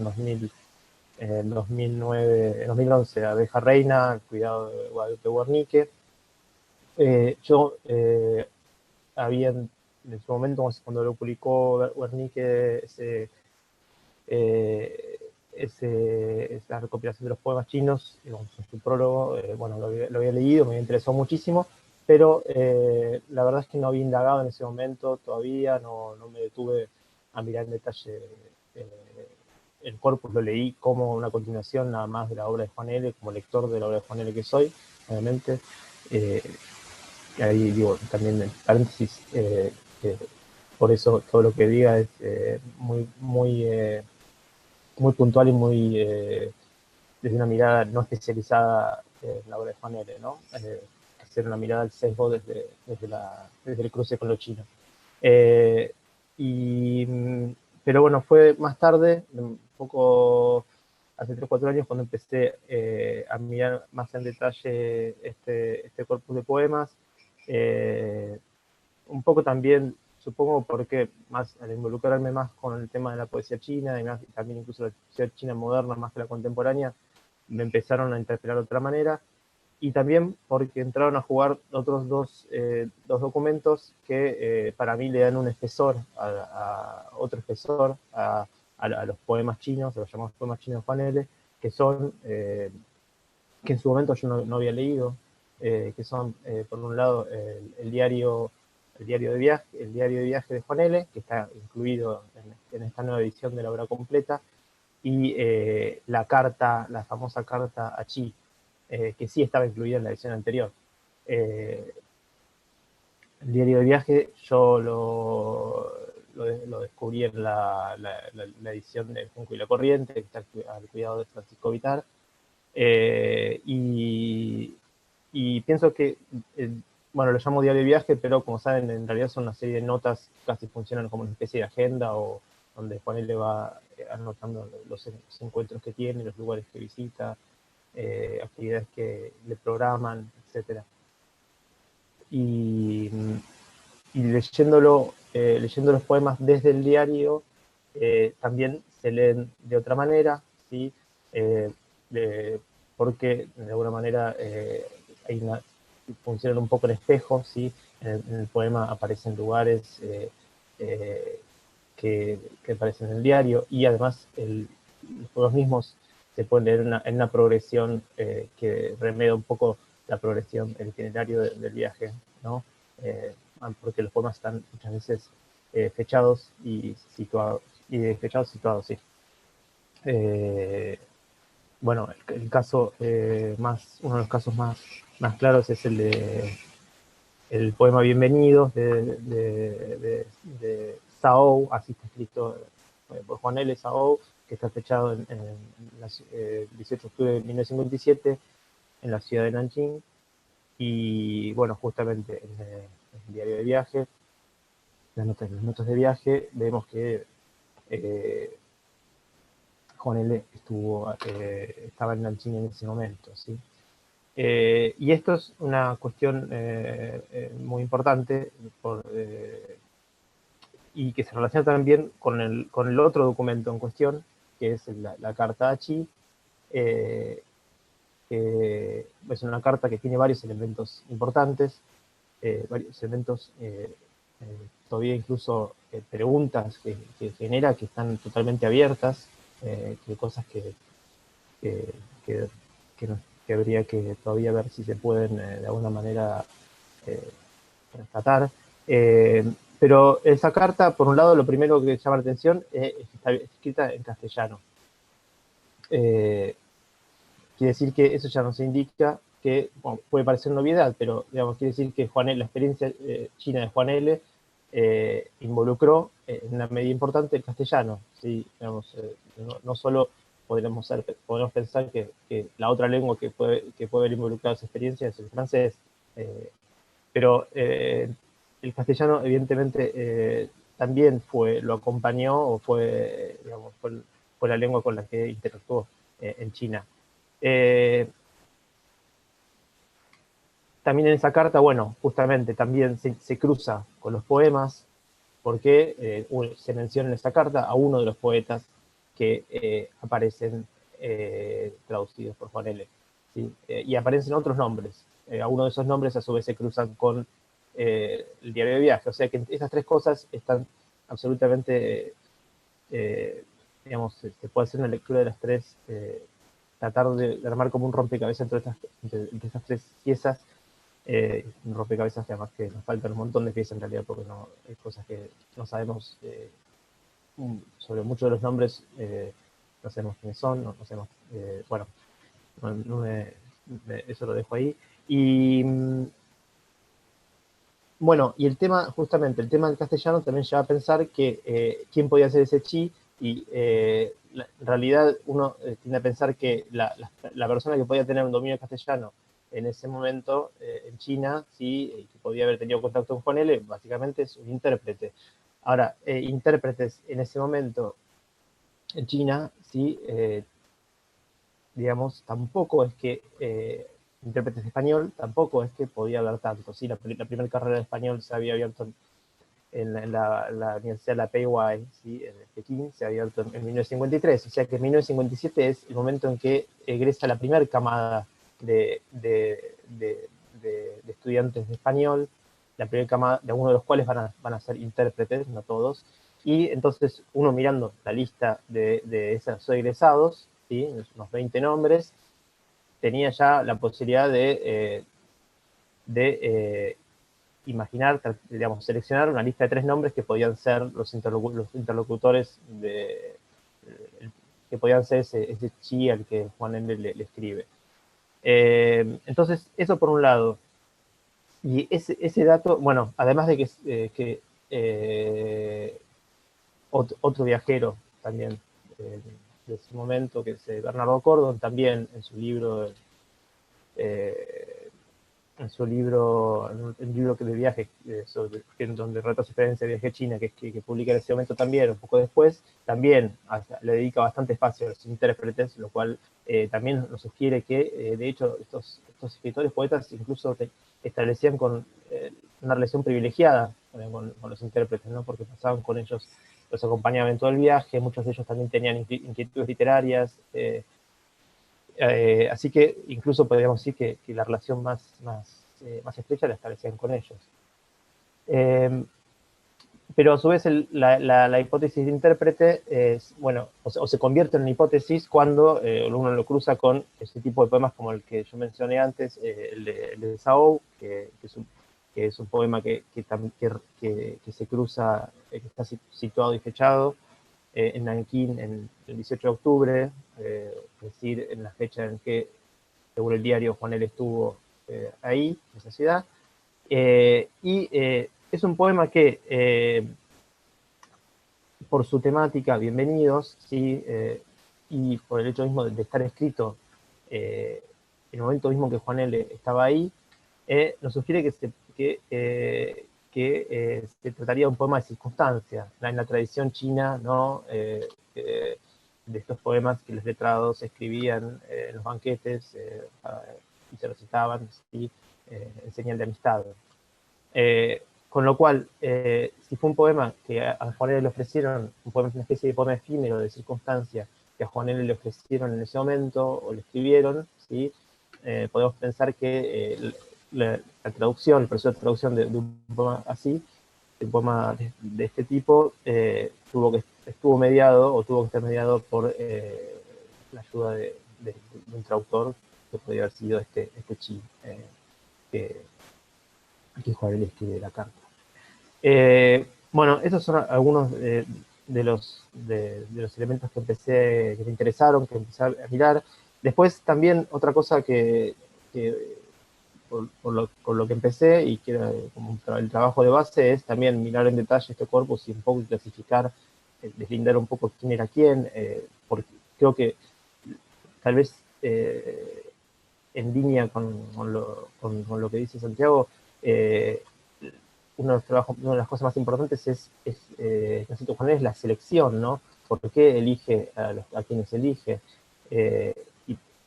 2011 Abeja Reina, El cuidado de Guadalupe Guernique. Yo había en su momento, cuando lo publicó Guernique, esa recopilación de los poemas chinos, su prólogo, bueno, lo había leído, me había interesado muchísimo, pero la verdad es que no había indagado en ese momento todavía, no me detuve a mirar en detalle el corpus, lo leí como una continuación nada más de la obra de Juan L., como lector de la obra de Juan L. que soy, obviamente. Ahí digo, también en paréntesis, por eso todo lo que diga es muy puntual y desde una mirada no especializada en la obra de Juan L., ¿no? Hacer una mirada al sesgo desde el cruce con lo chino. Pero bueno, fue más tarde, un poco hace 3 o 4 años, cuando empecé a mirar más en detalle este corpus de poemas. Un poco también, supongo, porque más al involucrarme más con el tema de la poesía china, y también incluso la poesía china moderna más que la contemporánea, me empezaron a interpelar de otra manera, y también porque entraron a jugar otros dos documentos que para mí le dan un espesor, otro espesor a los poemas chinos, a los llamados poemas chinos de Juan L., que son, que en su momento yo no había leído, que son, por un lado, el diario de viaje de Juan L., que está incluido en esta nueva edición de la obra completa, y la famosa carta a Chi, que sí estaba incluida en la edición anterior. El diario de viaje yo lo descubrí en la edición de Junco y la Corriente, que está al cuidado de Francisco Vitar, y pienso que, bueno, lo llamo diario de viaje, pero como saben, en realidad son una serie de notas que casi funcionan como una especie de agenda, o donde Juan L. va anotando los encuentros que tiene, los lugares que visita, actividades que le programan, etc. Y leyendo los poemas desde el diario, también se leen de otra manera, ¿sí? Porque de alguna manera hay funcionan un poco en espejo, ¿sí? En el poema aparecen lugares que aparecen en el diario, y además los poemas mismos se pueden leer en una progresión que remedia un poco la progresión, el itinerario del viaje, ¿no? Porque los poemas están muchas veces fechados y situados, sí. Bueno, el caso uno de los casos más claros es el poema Bienvenidos de Sahou, así está escrito por Juan L. Sahou, que está fechado el 18 de octubre de 1957 en la ciudad de Nanjing. Y bueno, justamente en el diario de viaje, las notas de viaje, vemos que Juan L. estaba en Nanjing en ese momento, ¿sí? Y esto es una cuestión muy importante y que se relaciona también con el otro documento en cuestión, que es la carta Achi, que es una carta que tiene varios elementos importantes, varios elementos, todavía incluso preguntas que genera, que están totalmente abiertas, que cosas que habría que todavía ver si se pueden de alguna manera rescatar. Pero esa carta, por un lado, lo primero que llama la atención es que está escrita en castellano. Quiere decir que eso ya nos indica que, bueno, puede parecer novedad, pero digamos, quiere decir que la experiencia china de Juan L. Involucró en una medida importante el castellano, ¿sí? Digamos, no solo podemos pensar que la otra lengua que puede haber involucrado esa experiencia es el francés, pero el castellano evidentemente también lo acompañó, o fue la lengua con la que interactuó en China. También en esa carta, bueno, justamente también se cruza con los poemas, porque se menciona en esa carta a uno de los poetas que aparecen traducidos por Juan L. ¿Sí? Y aparecen otros nombres. A uno de esos nombres a su vez se cruzan con el diario de viaje. O sea que esas tres cosas están absolutamente, digamos, se puede hacer una lectura de las tres, tratar de armar como un rompecabezas entre estas tres piezas. Un rompecabezas que además que nos faltan un montón de piezas en realidad, porque hay cosas que no sabemos sobre muchos de los nombres, no sabemos quiénes son, no sabemos, bueno, eso lo dejo ahí. Y bueno, y justamente el tema del castellano también lleva a pensar que quién podía ser ese chi, y en realidad uno tiende a pensar que la persona que podía tener un dominio castellano en ese momento en China, ¿sí? Que podía haber tenido contacto con Juan L., básicamente es un intérprete. Ahora, intérpretes en ese momento en China, ¿sí? Digamos, tampoco es que intérpretes de español, tampoco es que podía haber tanto, ¿sí? La primera carrera de español se había abierto en la Universidad de la Peiyuan, ¿sí? En Pekín, se había abierto en 1953, o sea que en 1957 es el momento en que egresa la primera camada de estudiantes de español, la primera camada, de algunos de los cuales van a ser intérpretes, no todos, y entonces uno mirando la lista de esos egresados, ¿sí? Unos 20 nombres, tenía ya la posibilidad de imaginar, digamos, seleccionar una lista de 3 nombres que podían ser los interlocutores que podían ser ese chi al que Juan L. le escribe. Entonces, eso por un lado. Y ese dato, bueno, además de que otro viajero también de ese momento, que es Bernardo Cordon, también en su libro un libro de viaje, donde relata su experiencia de viaje a China, que publica en ese momento también, un poco después, también le dedica bastante espacio a los intérpretes, lo cual también nos sugiere que, de hecho, estos escritores, poetas, incluso establecían una relación privilegiada con los intérpretes, ¿no? Porque pasaban con ellos, los acompañaban en todo el viaje, muchos de ellos también tenían inquietudes literarias, así que incluso podríamos decir que la relación más más estrecha la establecían con ellos. Pero a su vez la hipótesis de intérprete es, bueno, o se convierte en una hipótesis cuando uno lo cruza con ese tipo de poemas como el que yo mencioné antes, el de Sao, que es un poema que se cruza, que está situado y fechado en Nankín en el 18 de octubre, es decir, en la fecha en que, según el diario, Juan L. estuvo ahí, en esa ciudad. Es un poema que, por su temática, bienvenidos, ¿sí? Y por el hecho mismo de estar escrito en el momento mismo que Juan L. estaba ahí, nos sugiere que se trataría de un poema de circunstancia, en la tradición china, ¿no? De estos poemas que los letrados escribían en los banquetes y se recitaban, ¿sí? En señal de amistad. Con lo cual, si fue un poema que a Juan L. le ofrecieron, una especie de poema efímero de circunstancia, que a Juan L. le ofrecieron en ese momento, o le escribieron, ¿sí? Podemos pensar que la traducción, el proceso de traducción de un poema así, de un poema de este tipo, estuvo mediado, o tuvo que estar mediado por la ayuda de un traductor, que podría haber sido este Chi, que Juan L. escribe la carta. Bueno, esos son algunos de los elementos que me interesaron, que empecé a mirar. Después también otra cosa que por lo que empecé, y que era como el trabajo de base, es también mirar en detalle este corpus y un poco clasificar, deslindar un poco quién era quién, porque creo que tal vez en línea con lo que dice Santiago, una de las cosas más importantes es Juan es la selección, ¿no? ¿Por qué elige a quienes elige?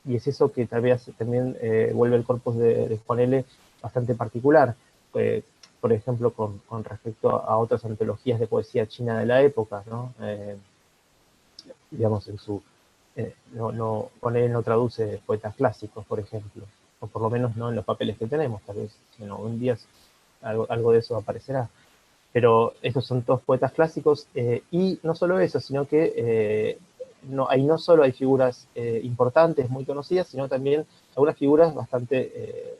Y es eso que tal vez también vuelve el corpus de Juan L. bastante particular. Por ejemplo, con respecto a otras antologías de poesía china de la época, ¿no? Digamos, Juan L. no traduce poetas clásicos, por ejemplo, o por lo menos no en los papeles que tenemos, tal vez un día algo de eso aparecerá. Pero estos son todos poetas clásicos, y no solo eso, sino que no solo hay figuras importantes, muy conocidas, sino también algunas figuras bastante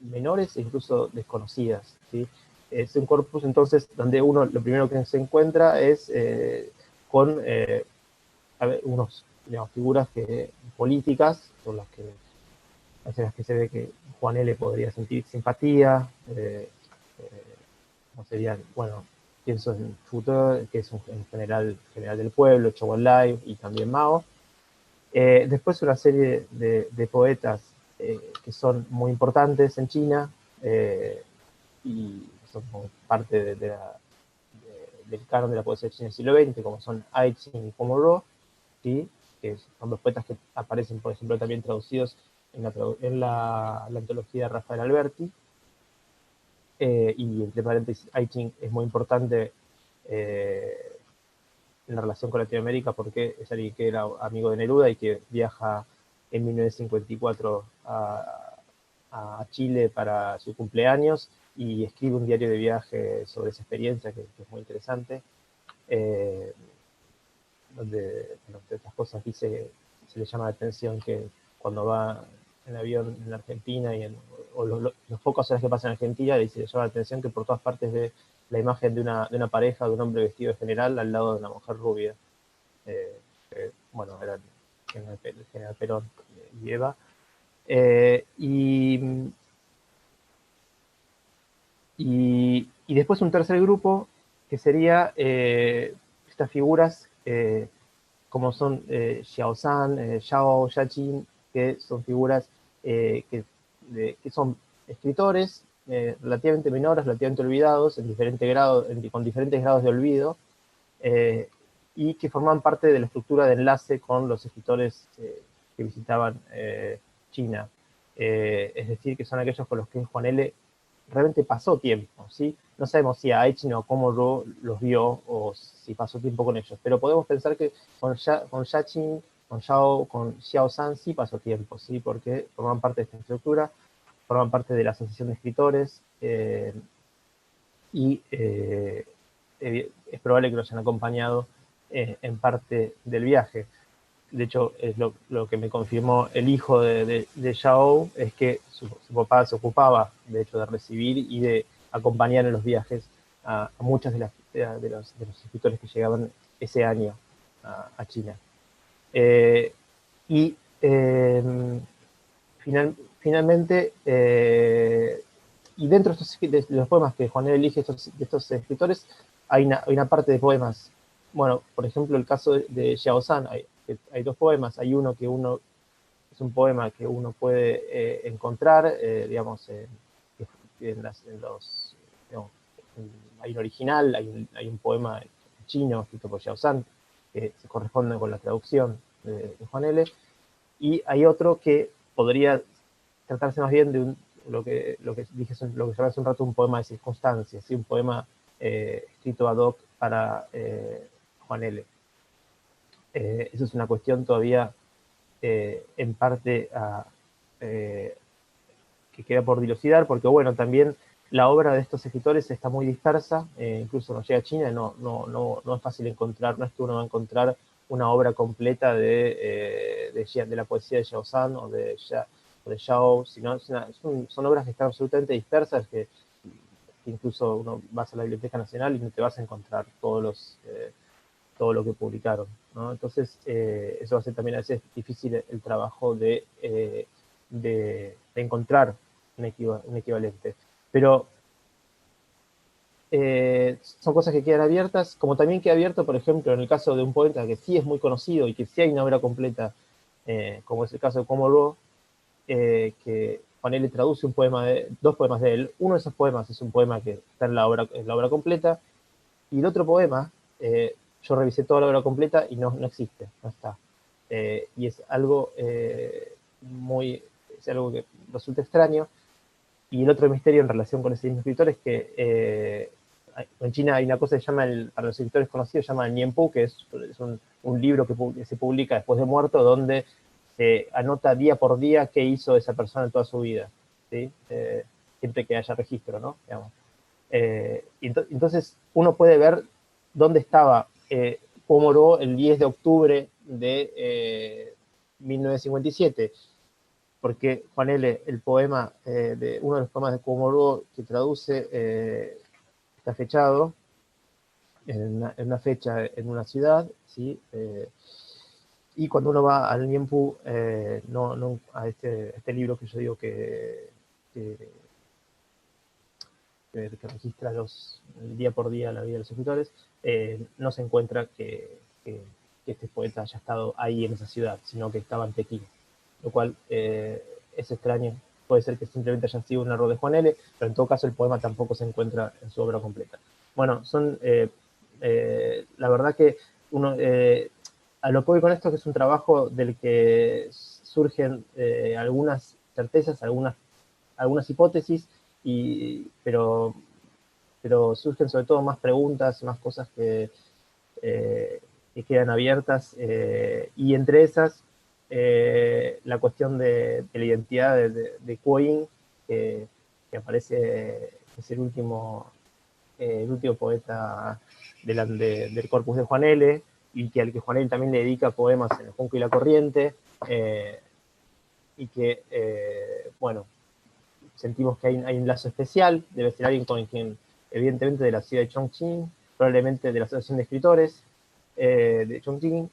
menores e incluso desconocidas, ¿sí? Es un corpus, entonces, donde uno lo primero que se encuentra es con figuras políticas, son hacia las que se ve que Juan L. podría sentir simpatía, como serían, bueno, pienso en Futur, que es un general del pueblo, Zhou Enlai y también Mao. Después una serie de poetas que son muy importantes en China, y son como parte del canon de la poesía china del siglo XX, como son Ai Qing y Pomo Ro, ¿sí? Que son dos poetas que aparecen, por ejemplo, también traducidos en la antología de Rafael Alberti. Y entre paréntesis, Ai Qing es muy importante en la relación con Latinoamérica porque es alguien que era amigo de Neruda y que viaja en 1954 a Chile para su cumpleaños y escribe un diario de viaje sobre esa experiencia que es muy interesante, donde, entre otras cosas, se le llama la atención que cuando va en avión en Argentina o los pocos horas que pasa en Argentina, le llama la atención que por todas partes ve la imagen de una pareja, de un hombre vestido de general al lado de una mujer rubia. Bueno, era el general Perón y Eva. Y después un tercer grupo que sería estas figuras como son Xiao San, Xiao Yaqin, que son figuras que son escritores relativamente menores, relativamente olvidados, con diferentes grados de olvido, y que forman parte de la estructura de enlace con los escritores que visitaban China. Es decir, que son aquellos con los que Juan L. realmente pasó tiempo, ¿sí? No sabemos si a Aichi o Komuro los vio o si pasó tiempo con ellos, pero podemos pensar que con Yaqin con Xiao San sí pasó tiempo, ¿sí? Porque forman parte de esta estructura, forman parte de la Asociación de Escritores, y es probable que lo hayan acompañado en parte del viaje. De hecho, es lo que me confirmó el hijo de Xiao, es que su papá se ocupaba, de hecho, de recibir y de acompañar en los viajes a muchos de los escritores que llegaban ese año a China. Y finalmente, y dentro de los poemas que Juan L. elige de estos escritores, hay una parte de poemas. Bueno, por ejemplo, el caso de Xiao San, hay dos poemas. Hay uno que es un poema que uno puede encontrar, digamos, hay un original, hay un poema chino escrito por Xiao San, que se corresponde con la traducción de Juan L. Y hay otro que podría tratarse más bien de lo que dije, lo que llamé hace un rato un poema de circunstancias, ¿sí? Un poema escrito ad hoc para Juan L. Eso es una cuestión todavía en parte que queda por dilucidar, porque bueno, también la obra de estos escritores está muy dispersa, incluso no llega a China, no es fácil encontrar, no es que uno va a encontrar una obra completa de la poesía de Xiao San o de Xiao, sino son obras que están absolutamente dispersas, que incluso uno vas a la Biblioteca Nacional y no te vas a encontrar todo lo que publicaron, ¿no? Entonces, eso hace también a veces difícil el trabajo de encontrar un equivalente. Pero son cosas que quedan abiertas, como también queda abierto, por ejemplo, en el caso de un poeta que sí es muy conocido y que sí hay una obra completa, como es el caso de Komoro, que Juan L. traduce dos poemas de él. Uno de esos poemas es un poema que está en la obra completa, y el otro poema, yo revisé toda la obra completa y no existe, no está. Y es algo es algo que resulta extraño. Y el otro misterio en relación con ese mismo escritor es que en China hay una cosa que se llama, para los escritores conocidos, se llama el Nianpu, que es un libro que se publica después de muerto, donde se anota día por día qué hizo esa persona en toda su vida, ¿sí? Siempre que haya registro, ¿no? Digamos. Entonces uno puede ver dónde estaba Komoro el 10 de octubre de 1957, porque Juan L., el poema, uno de los poemas de Komoro que traduce, está fechado en una fecha en una ciudad, ¿sí? Y cuando uno va al Nianpu, a este libro que yo digo que registra el día por día la vida de los escritores, no se encuentra que este poeta haya estado ahí en esa ciudad, sino que estaba en Pekín, lo cual es extraño. Puede ser que simplemente haya sido un error de Juan L., pero en todo caso el poema tampoco se encuentra en su obra completa. Bueno, la verdad que a lo que voy con esto, que es un trabajo del que surgen algunas certezas, algunas hipótesis, pero surgen sobre todo más preguntas, más cosas que quedan abiertas, y entre esas la cuestión de la identidad de Kuo Yin, que aparece, es el último poeta del corpus de Juan L., y al que Juan L. también le dedica poemas en El Junco y la Corriente, y que, bueno, sentimos que hay un lazo especial, debe ser alguien con quien, evidentemente, de la ciudad de Chongqing, probablemente de la Asociación de Escritores de Chongqing,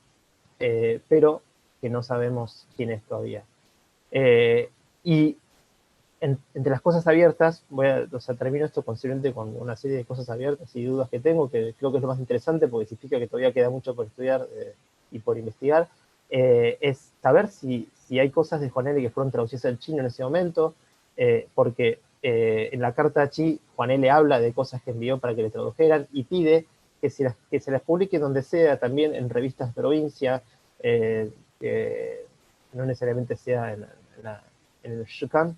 pero que no sabemos quién es todavía. Y entre las cosas abiertas, termino esto posiblemente con una serie de cosas abiertas y dudas que tengo, que creo que es lo más interesante, porque significa que todavía queda mucho por estudiar y por investigar, es saber si hay cosas de Juan L. que fueron traducidas al chino en ese momento, porque en la carta a Chi, Juan L. habla de cosas que envió para que le tradujeran y pide que se las publique donde sea, también en revistas de provincia, que no necesariamente sea en el Shukan.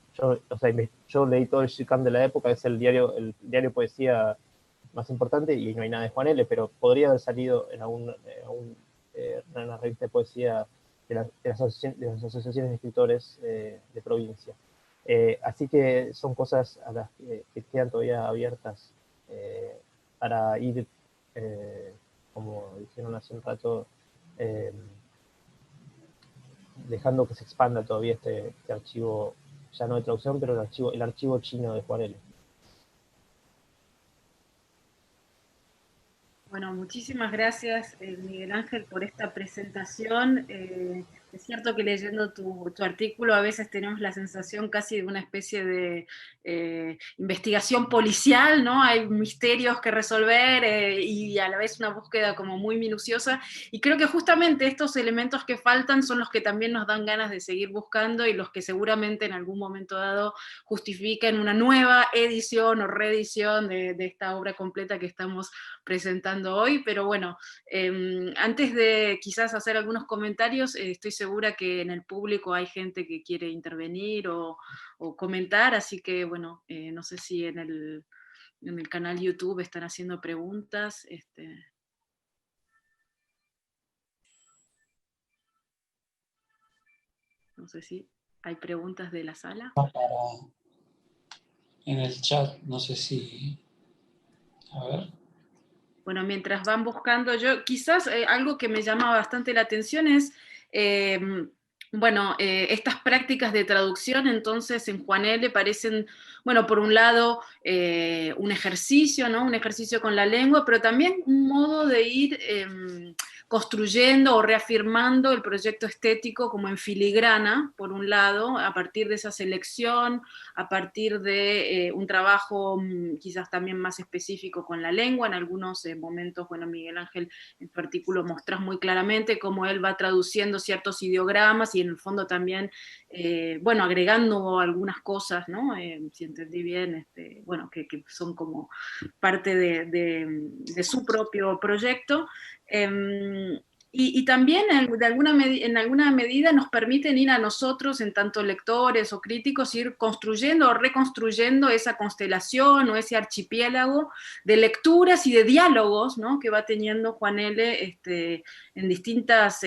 Yo leí todo el Shukan de la época, es el diario de poesía más importante, y no hay nada de Juan L., pero podría haber salido en una revista de poesía las asociaciones de escritores de provincia. Así que son cosas a las que quedan todavía abiertas para ir, como dijeron hace un rato, dejando que se expanda todavía este archivo, ya no de traducción, pero el archivo chino de Juan L. Bueno, muchísimas gracias, Miguel Ángel, por esta presentación. Es cierto que leyendo tu artículo a veces tenemos la sensación casi de una especie de investigación policial, ¿no? Hay misterios que resolver y a la vez una búsqueda como muy minuciosa, y creo que justamente estos elementos que faltan son los que también nos dan ganas de seguir buscando y los que seguramente en algún momento dado justifiquen una nueva edición o reedición de esta obra completa que estamos presentando hoy. Pero bueno, antes de quizás hacer algunos comentarios, estoy segura que en el público hay gente que quiere intervenir o comentar, así que bueno, no sé si en el canal YouTube están haciendo preguntas. No sé si hay preguntas de la sala. En el chat, no sé si... A ver... Bueno, mientras van buscando, yo quizás algo que me llama bastante la atención es, estas prácticas de traducción. Entonces en Juan L. parecen, bueno, por un lado un ejercicio, ¿no? Un ejercicio con la lengua, pero también un modo de ir construyendo o reafirmando el proyecto estético como en filigrana, por un lado, a partir de esa selección, a partir de un trabajo quizás también más específico con la lengua. En algunos momentos, bueno, Miguel Ángel, en tu artículo mostrás muy claramente cómo él va traduciendo ciertos ideogramas y en el fondo también, bueno, agregando algunas cosas, ¿no? Si entendí bien, bueno, que son como parte de su propio proyecto. Y también en alguna medida nos permiten ir a nosotros, en tanto lectores o críticos, ir construyendo o reconstruyendo esa constelación o ese archipiélago de lecturas y de diálogos, ¿no? Que va teniendo Juan L. En distintas...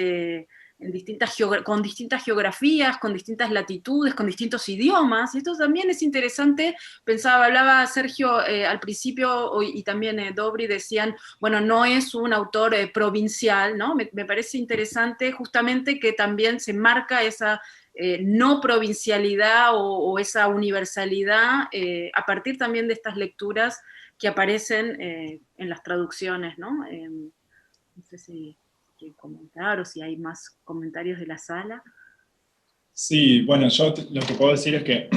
con distintas geografías, con distintas latitudes, con distintos idiomas. Y esto también es interesante. Hablaba Sergio al principio, y también Dobry decían, bueno, no es un autor provincial, ¿no? Me parece interesante justamente que también se marca esa no provincialidad o esa universalidad a partir también de estas lecturas que aparecen en las traducciones, ¿no? No sé si quieren comentar o si hay más comentarios de la sala. Sí, bueno, yo lo que puedo decir es que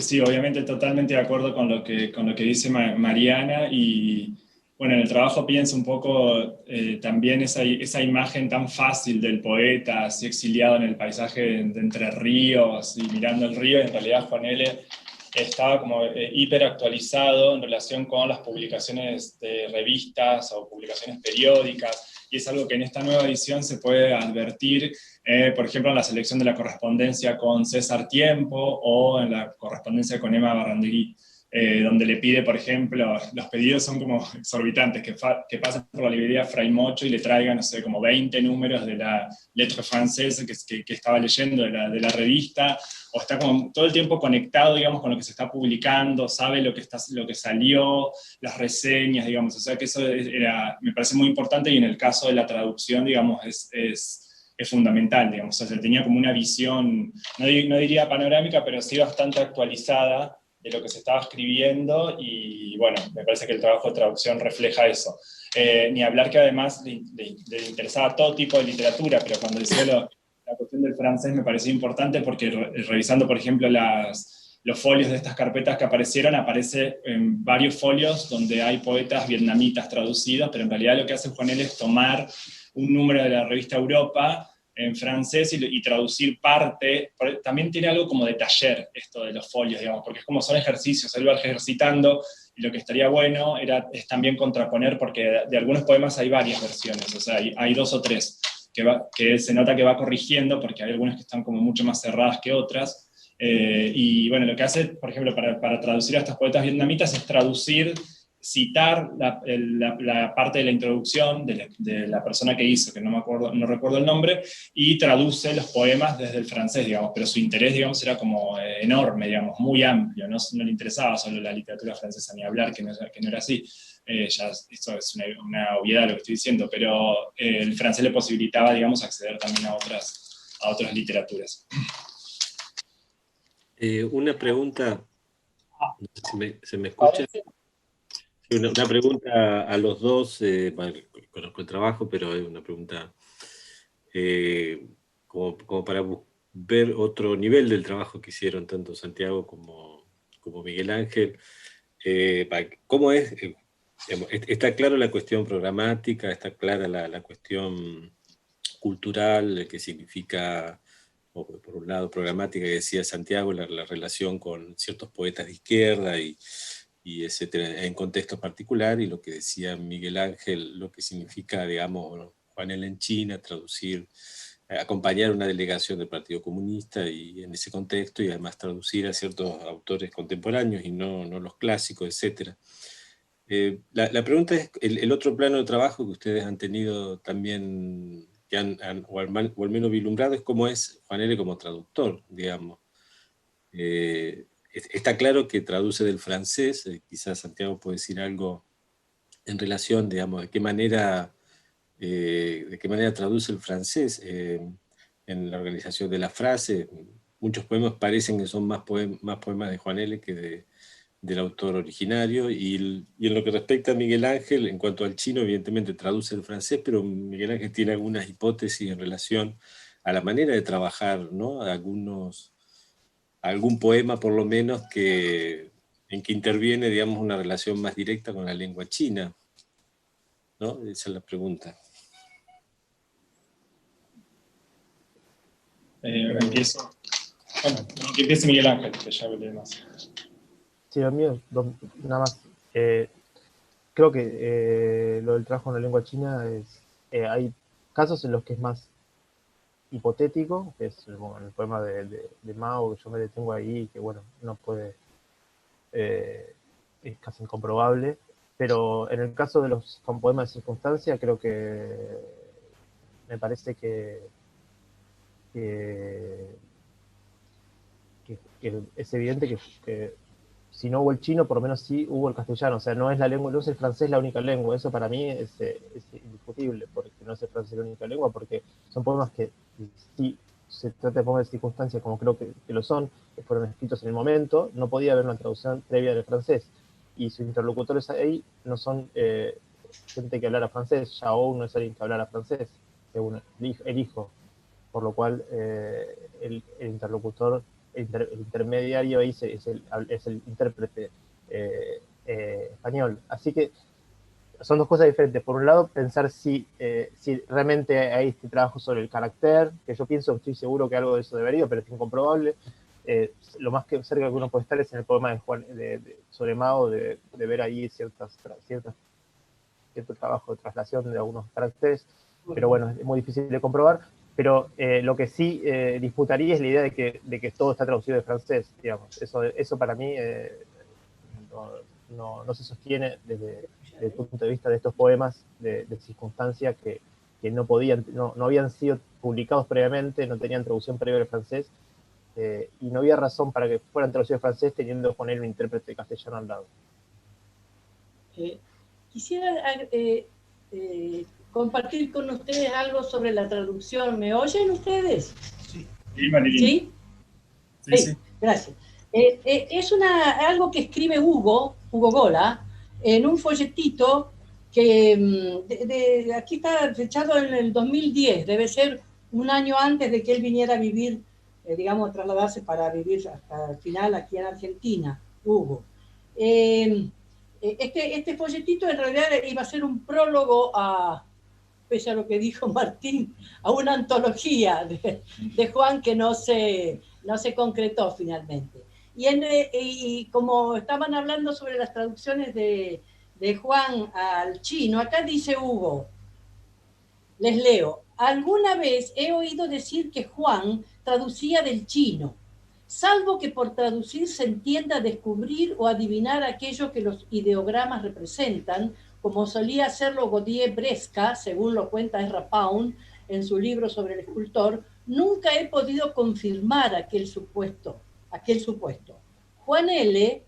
sí, obviamente totalmente de acuerdo con lo que dice Mariana, y bueno, en el trabajo pienso un poco también esa imagen tan fácil del poeta, así exiliado en el paisaje de Entre Ríos y mirando el río. En realidad Juan L. estaba como hiperactualizado en relación con las publicaciones de revistas o publicaciones periódicas, y es algo que en esta nueva edición se puede advertir, por ejemplo, en la selección de la correspondencia con César Tiempo o en la correspondencia con Emma Barrandegui, donde le pide, por ejemplo, los pedidos son como exorbitantes, que pasen por la librería Fray Mocho y le traigan, no sé, como 20 números de la Lettre Française que estaba leyendo de la revista, o está como todo el tiempo conectado, digamos, con lo que se está publicando, sabe lo que salió, las reseñas, digamos. O sea que eso me parece muy importante, y en el caso de la traducción, digamos, es fundamental, digamos. O sea, se tenía como una visión, no diría panorámica, pero sí bastante actualizada de lo que se estaba escribiendo, y bueno, me parece que el trabajo de traducción refleja eso. Ni hablar que además le interesaba todo tipo de literatura, pero cuando decía la cuestión del francés me pareció importante porque revisando, por ejemplo, los folios de estas carpetas que aparece en varios folios donde hay poetas vietnamitas traducidos, pero en realidad lo que hace Juan L. es tomar un número de la revista Europa en francés y traducir parte. También tiene algo como de taller esto de los folios, digamos, porque es como son ejercicios, él va ejercitando, y lo que estaría bueno es también contraponer, porque de algunos poemas hay varias versiones, o sea, hay 2 o 3, que se nota que va corrigiendo, porque hay algunas que están como mucho más cerradas que otras, y bueno, lo que hace, por ejemplo, para traducir a estos poetas vietnamitas es traducir citar la parte de la introducción de la persona que hizo, que no recuerdo el nombre, y traduce los poemas desde el francés, digamos, pero su interés, digamos, era como enorme, digamos, muy amplio, no le interesaba solo la literatura francesa, ni hablar, que no era así. Ya esto es una obviedad lo que estoy diciendo, pero el francés le posibilitaba, digamos, acceder también a otras literaturas. Una pregunta, no sé si se me escucha. Una pregunta a los dos, bueno, conozco el trabajo, pero es una pregunta como para ver otro nivel del trabajo que hicieron tanto Santiago como Miguel Ángel. ¿Cómo es? Está claro la cuestión programática, está clara la cuestión cultural, que significa, por un lado, programática, que decía Santiago, la relación con ciertos poetas de izquierda y etcétera, en contextos particulares, y lo que decía Miguel Ángel, lo que significa, digamos, Juanel en China, traducir, acompañar una delegación del Partido Comunista y en ese contexto, y además traducir a ciertos autores contemporáneos y no los clásicos, etcétera. La pregunta es, el otro plano de trabajo que ustedes han tenido también, que o al menos vislumbrado, es cómo es Juan L. como traductor, digamos. Está claro que traduce del francés, quizás Santiago puede decir algo en relación, digamos, de qué manera traduce el francés en la organización de la frase. Muchos poemas parecen que son más poemas de Juan L. que del autor originario, y en lo que respecta a Miguel Ángel, en cuanto al chino, evidentemente traduce el francés, pero Miguel Ángel tiene algunas hipótesis en relación a la manera de trabajar, ¿no? Algún poema por lo menos en que interviene, digamos, una relación más directa con la lengua china, ¿no? Esa es la pregunta. Empiezo. Bueno, que empiece Miguel Ángel, que ya hablé más. Sí, lo mío, nada más. Creo que lo del trabajo en la lengua china hay casos en los que es más hipotético, que es el poema de Mao, que yo me detengo ahí, que bueno, no puede, es casi incomprobable, pero en el caso de los poemas de circunstancia, creo que me parece que es evidente que si no hubo el chino, por lo menos sí hubo el castellano. O sea, no es la lengua, no es el francés la única lengua. Eso para mí es indiscutible, porque no es el francés la única lengua, porque son poemas que, si se trata de poemas de circunstancia, como creo que lo son, que fueron escritos en el momento, no podía haber una traducción previa del francés. Y sus interlocutores ahí no son gente que hablara francés. Yao no es alguien que hablara francés, según el hijo. Por lo cual, el interlocutor, el intermediario ahí es el intérprete español. Así que son dos cosas diferentes. Por un lado, pensar si realmente hay este trabajo sobre el carácter, que yo pienso, estoy seguro que algo de eso debería, pero es incomprobable. Lo más que cerca que uno puede estar es en el poema de Juan sobre Mao, de ver ahí cierto trabajo de traslación de algunos caracteres, pero bueno, es muy difícil de comprobar. Pero lo que sí disputaría es la idea de que todo está traducido de francés, digamos. Eso para mí no se sostiene desde el punto de vista de estos poemas de circunstancia que no habían sido publicados previamente, no tenían traducción previa al francés, y no había razón para que fueran traducidos al francés teniendo con él un intérprete castellano al lado. Quisiera compartir con ustedes algo sobre la traducción. ¿Me oyen ustedes? Sí, ¿Sí? Sí. Gracias. Es algo que escribe Hugo Gola en un folletito que aquí está fechado en el 2010, debe ser un año antes de que él viniera a vivir, digamos, trasladarse para vivir hasta el final aquí en Argentina, Hugo. Este folletito en realidad iba a ser un prólogo pese a lo que dijo Martín, a una antología de Juan que no se concretó finalmente. Y como estaban hablando sobre las traducciones de Juan al chino, acá dice Hugo, les leo: alguna vez he oído decir que Juan traducía del chino. salvo que por traducir se entienda descubrir o adivinar aquello que los ideogramas representan, como solía hacerlo Godier Bresca, según lo cuenta Ezra Pound en su libro sobre el escultor, nunca he podido confirmar aquel supuesto. Juan L.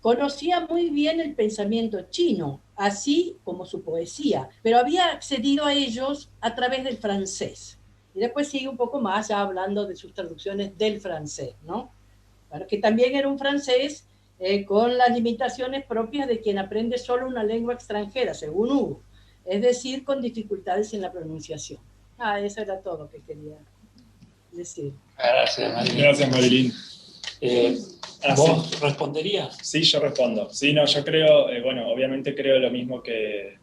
conocía muy bien el pensamiento chino, así como su poesía, pero había accedido a ellos a través del francés. Y después sigue un poco más ya hablando de sus traducciones del francés, ¿no? Bueno, que también era un francés con las limitaciones propias de quien aprende solo una lengua extranjera, según Hugo, es decir, con dificultades en la pronunciación. Eso era todo lo que quería decir. Gracias, Marilyn. Gracias, Marilyn. ¿Vos responderías? Sí, yo respondo. Sí, no, yo creo, bueno, obviamente creo lo mismo que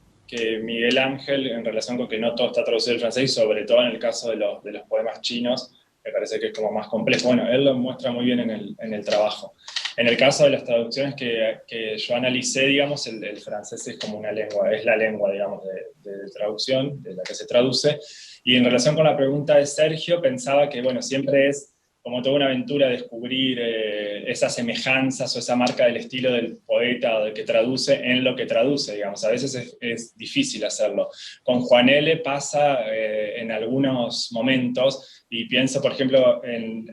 Miguel Ángel en relación con que no todo está traducido al francés, y sobre todo en el caso de los poemas chinos, me parece que es como más complejo. Bueno, él lo muestra muy bien en el trabajo. En el caso de las traducciones que yo analicé, digamos, el francés es como una lengua, es la lengua, digamos, de traducción, de la que se traduce. Y en relación con la pregunta de Sergio, pensaba que, bueno, siempre es como toda una aventura descubrir esas semejanzas o esa marca del estilo del poeta o del que traduce en lo que traduce, digamos. A veces es difícil hacerlo. Con Juan L. pasa en algunos momentos, y pienso, por ejemplo,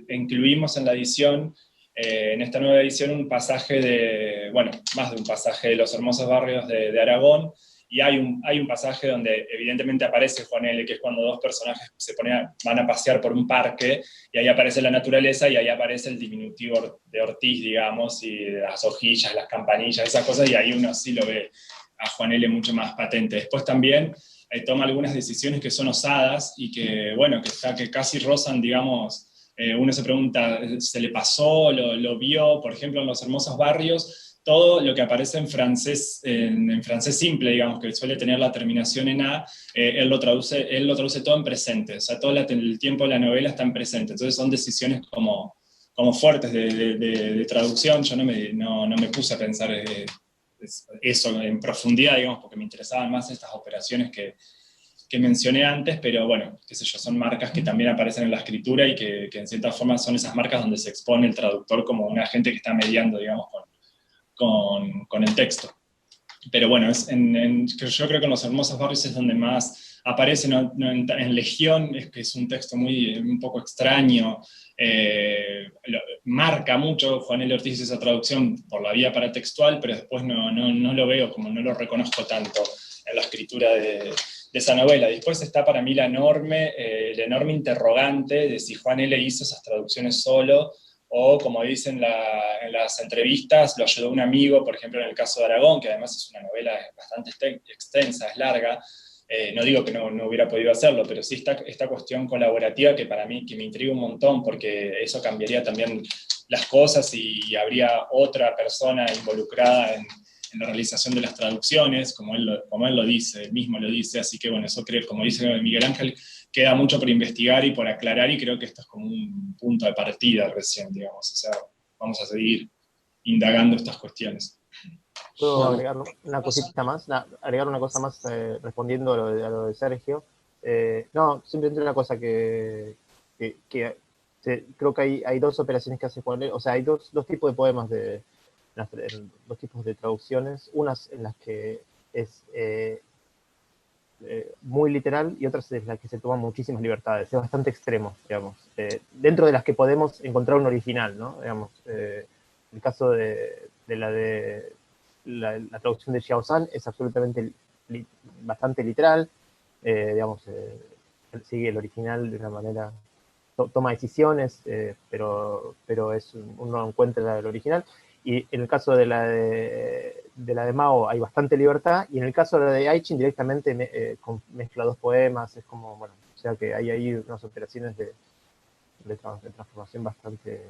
incluimos en la edición, en esta nueva edición, un pasaje más de un pasaje de los hermosos barrios de Aragón, y hay un pasaje donde evidentemente aparece Juan L., que es cuando dos personajes van a pasear por un parque, y ahí aparece la naturaleza, y ahí aparece el diminutivo de Ortiz, digamos, y de las hojillas, las campanillas, esas cosas, y ahí uno sí lo ve a Juan L. mucho más patente. Después también toma algunas decisiones que son osadas, y que, bueno, que casi rozan, digamos, uno se pregunta, ¿se le pasó? ¿Lo vio? Por ejemplo, en Los Hermosos Barrios, todo lo que aparece en francés simple, digamos, que suele tener la terminación en A, él lo traduce todo en presente, o sea, todo el tiempo de la novela está en presente. Entonces son decisiones como fuertes de traducción. Yo no me puse a pensar eso en profundidad, digamos, porque me interesaban más estas operaciones que mencioné antes, pero bueno, qué sé yo, son marcas que también aparecen en la escritura, y que en cierta forma son esas marcas donde se expone el traductor como un agente que está mediando, digamos, con el texto. Pero bueno, yo creo que en Los Hermosos Barrios es donde más aparece. En Legión, que es un texto un poco extraño, marca mucho Juan L. Ortiz esa traducción por la vía paratextual, pero después no lo veo, como no lo reconozco tanto en la escritura de esa novela. Después está para mí el enorme interrogante de si Juan L. hizo esas traducciones solo, o como dicen en las entrevistas, lo ayudó un amigo, por ejemplo en el caso de Aragón, que además es una novela bastante extensa, es larga. No digo que no hubiera podido hacerlo, pero sí esta cuestión colaborativa que para mí que me intriga un montón, porque eso cambiaría también las cosas, y habría otra persona involucrada en la realización de las traducciones, como él lo dice, él mismo lo dice. Así que bueno, eso creo, como dice Miguel Ángel, queda mucho por investigar y por aclarar, y creo que esto es como un punto de partida recién, digamos. O sea, vamos a seguir indagando estas cuestiones. ¿Puedo agregar una cosita más? Agregar una cosa más respondiendo a lo de Sergio. No, simplemente una cosa que creo que hay dos operaciones que hace Juan L. O sea, hay dos tipos de poemas, dos tipos de traducciones. Unas en las que es muy literal, y otras en las que se toman muchísimas libertades. Es bastante extremo, digamos. Dentro de las que podemos encontrar un original, ¿no? Digamos, el caso de la traducción de Xiao San es absolutamente bastante literal, digamos, sigue el original de una manera, toma decisiones, pero uno encuentra el original. Y en el caso de la de Mao hay bastante libertad, y en el caso de la de Aichin directamente mezcla dos poemas. Es como, bueno, o sea que hay ahí unas operaciones de transformación bastante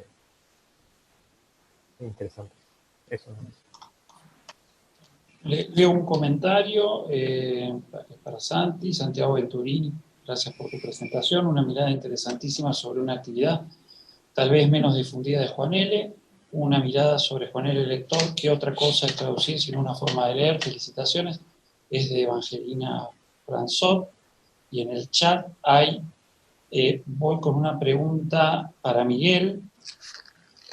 interesantes. Eso no es. Leo un comentario para Santiago Venturini. Gracias por tu presentación, una mirada interesantísima sobre una actividad tal vez menos difundida de Juan L., una mirada sobre Juan L. lector. ¿Qué otra cosa es traducir sino una forma de leer? Felicitaciones. Es de Evangelina Franzot. Y en el chat voy con una pregunta para Miguel.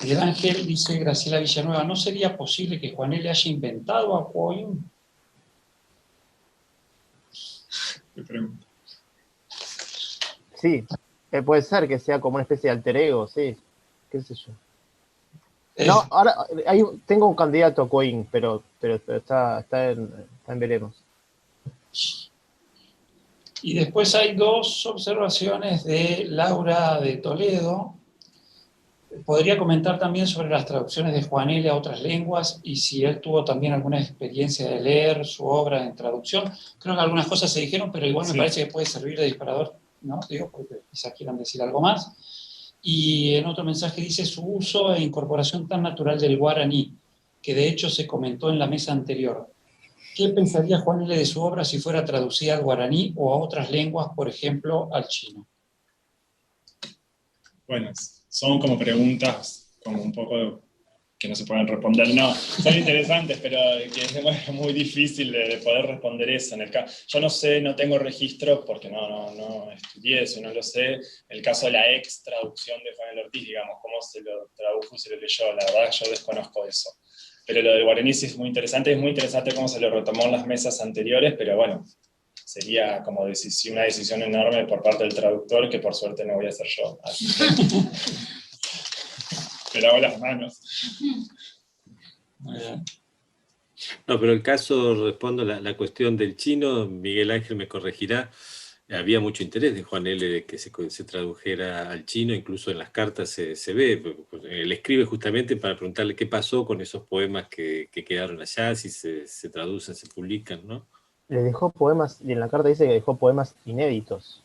Miguel Ángel, dice Graciela Villanueva, ¿no sería posible que Juan L. haya inventado a Coin? Te pregunto. Sí, puede ser que sea como una especie de alter ego, sí, qué sé yo. No, ahora tengo un candidato a Coin, pero está en veremos. Y después hay dos observaciones de Laura de Toledo. Podría comentar también sobre las traducciones de Juan L. a otras lenguas y si él tuvo también alguna experiencia de leer su obra en traducción. Creo que algunas cosas se dijeron, pero igual me parece que puede servir de disparador, ¿no? Digo, porque quizás quieran decir algo más. Y en otro mensaje dice su uso e incorporación tan natural del guaraní, que de hecho se comentó en la mesa anterior. ¿Qué pensaría Juan L. de su obra si fuera traducida al guaraní o a otras lenguas, por ejemplo, al chino? Bueno, son como preguntas como un poco que no se pueden responder. No, son interesantes, pero que es muy difícil de poder responder eso. Yo no sé, no tengo registros porque no estudié eso, no lo sé. El caso de la ex traducción de Juan L. Ortiz, digamos, cómo se lo tradujo y se lo leyó, la verdad yo desconozco eso. Pero lo del guaraní sí es muy interesante cómo se lo retomó en las mesas anteriores, pero bueno, sería como una decisión enorme por parte del traductor, que por suerte no voy a hacer yo. Así que te lavo las manos. No, pero el caso, respondo la cuestión del chino, Miguel Ángel me corregirá, había mucho interés de Juan L. de que se tradujera al chino, incluso en las cartas se ve, él escribe justamente para preguntarle qué pasó con esos poemas que quedaron allá, si se traducen, se publican, ¿no? Le dejó poemas, y en la carta dice que dejó poemas inéditos.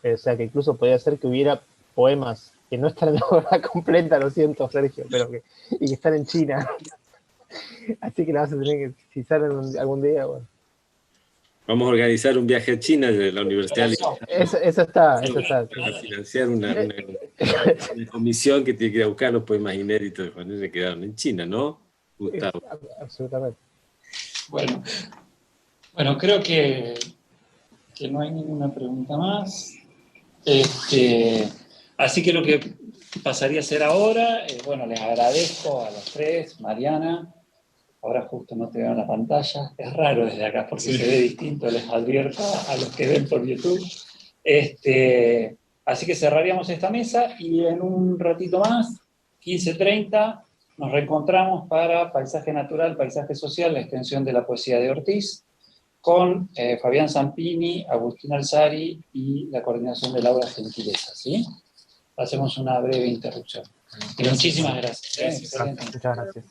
O sea que incluso podría ser que hubiera poemas que no están en la obra completa, lo siento, Sergio, y que están en China. Así que la vas a tener que, si salen algún día, bueno. Vamos a organizar un viaje a China de la Universidad. Eso está. Para financiar una comisión que tiene que ir a buscar los poemas inéditos de Juan L. que quedaron en China, ¿no, Gustavo? Absolutamente. Bueno, creo que no hay ninguna pregunta más. Así que lo que pasaría a hacer ahora, bueno, les agradezco a los tres, Mariana, ahora justo no te veo en la pantalla, es raro desde acá porque se ve distinto, les advierto a los que ven por YouTube. Así que cerraríamos esta mesa y en un ratito más, 15:30, nos reencontramos para Paisaje Natural, Paisaje Social, la extensión de la poesía de Ortiz, con Fabián Zampini, Agustín Alzari y la coordinación de Laura Gentileza, ¿sí? Hacemos una breve interrupción. Y muchísimas gracias. Gracias. Muchas gracias.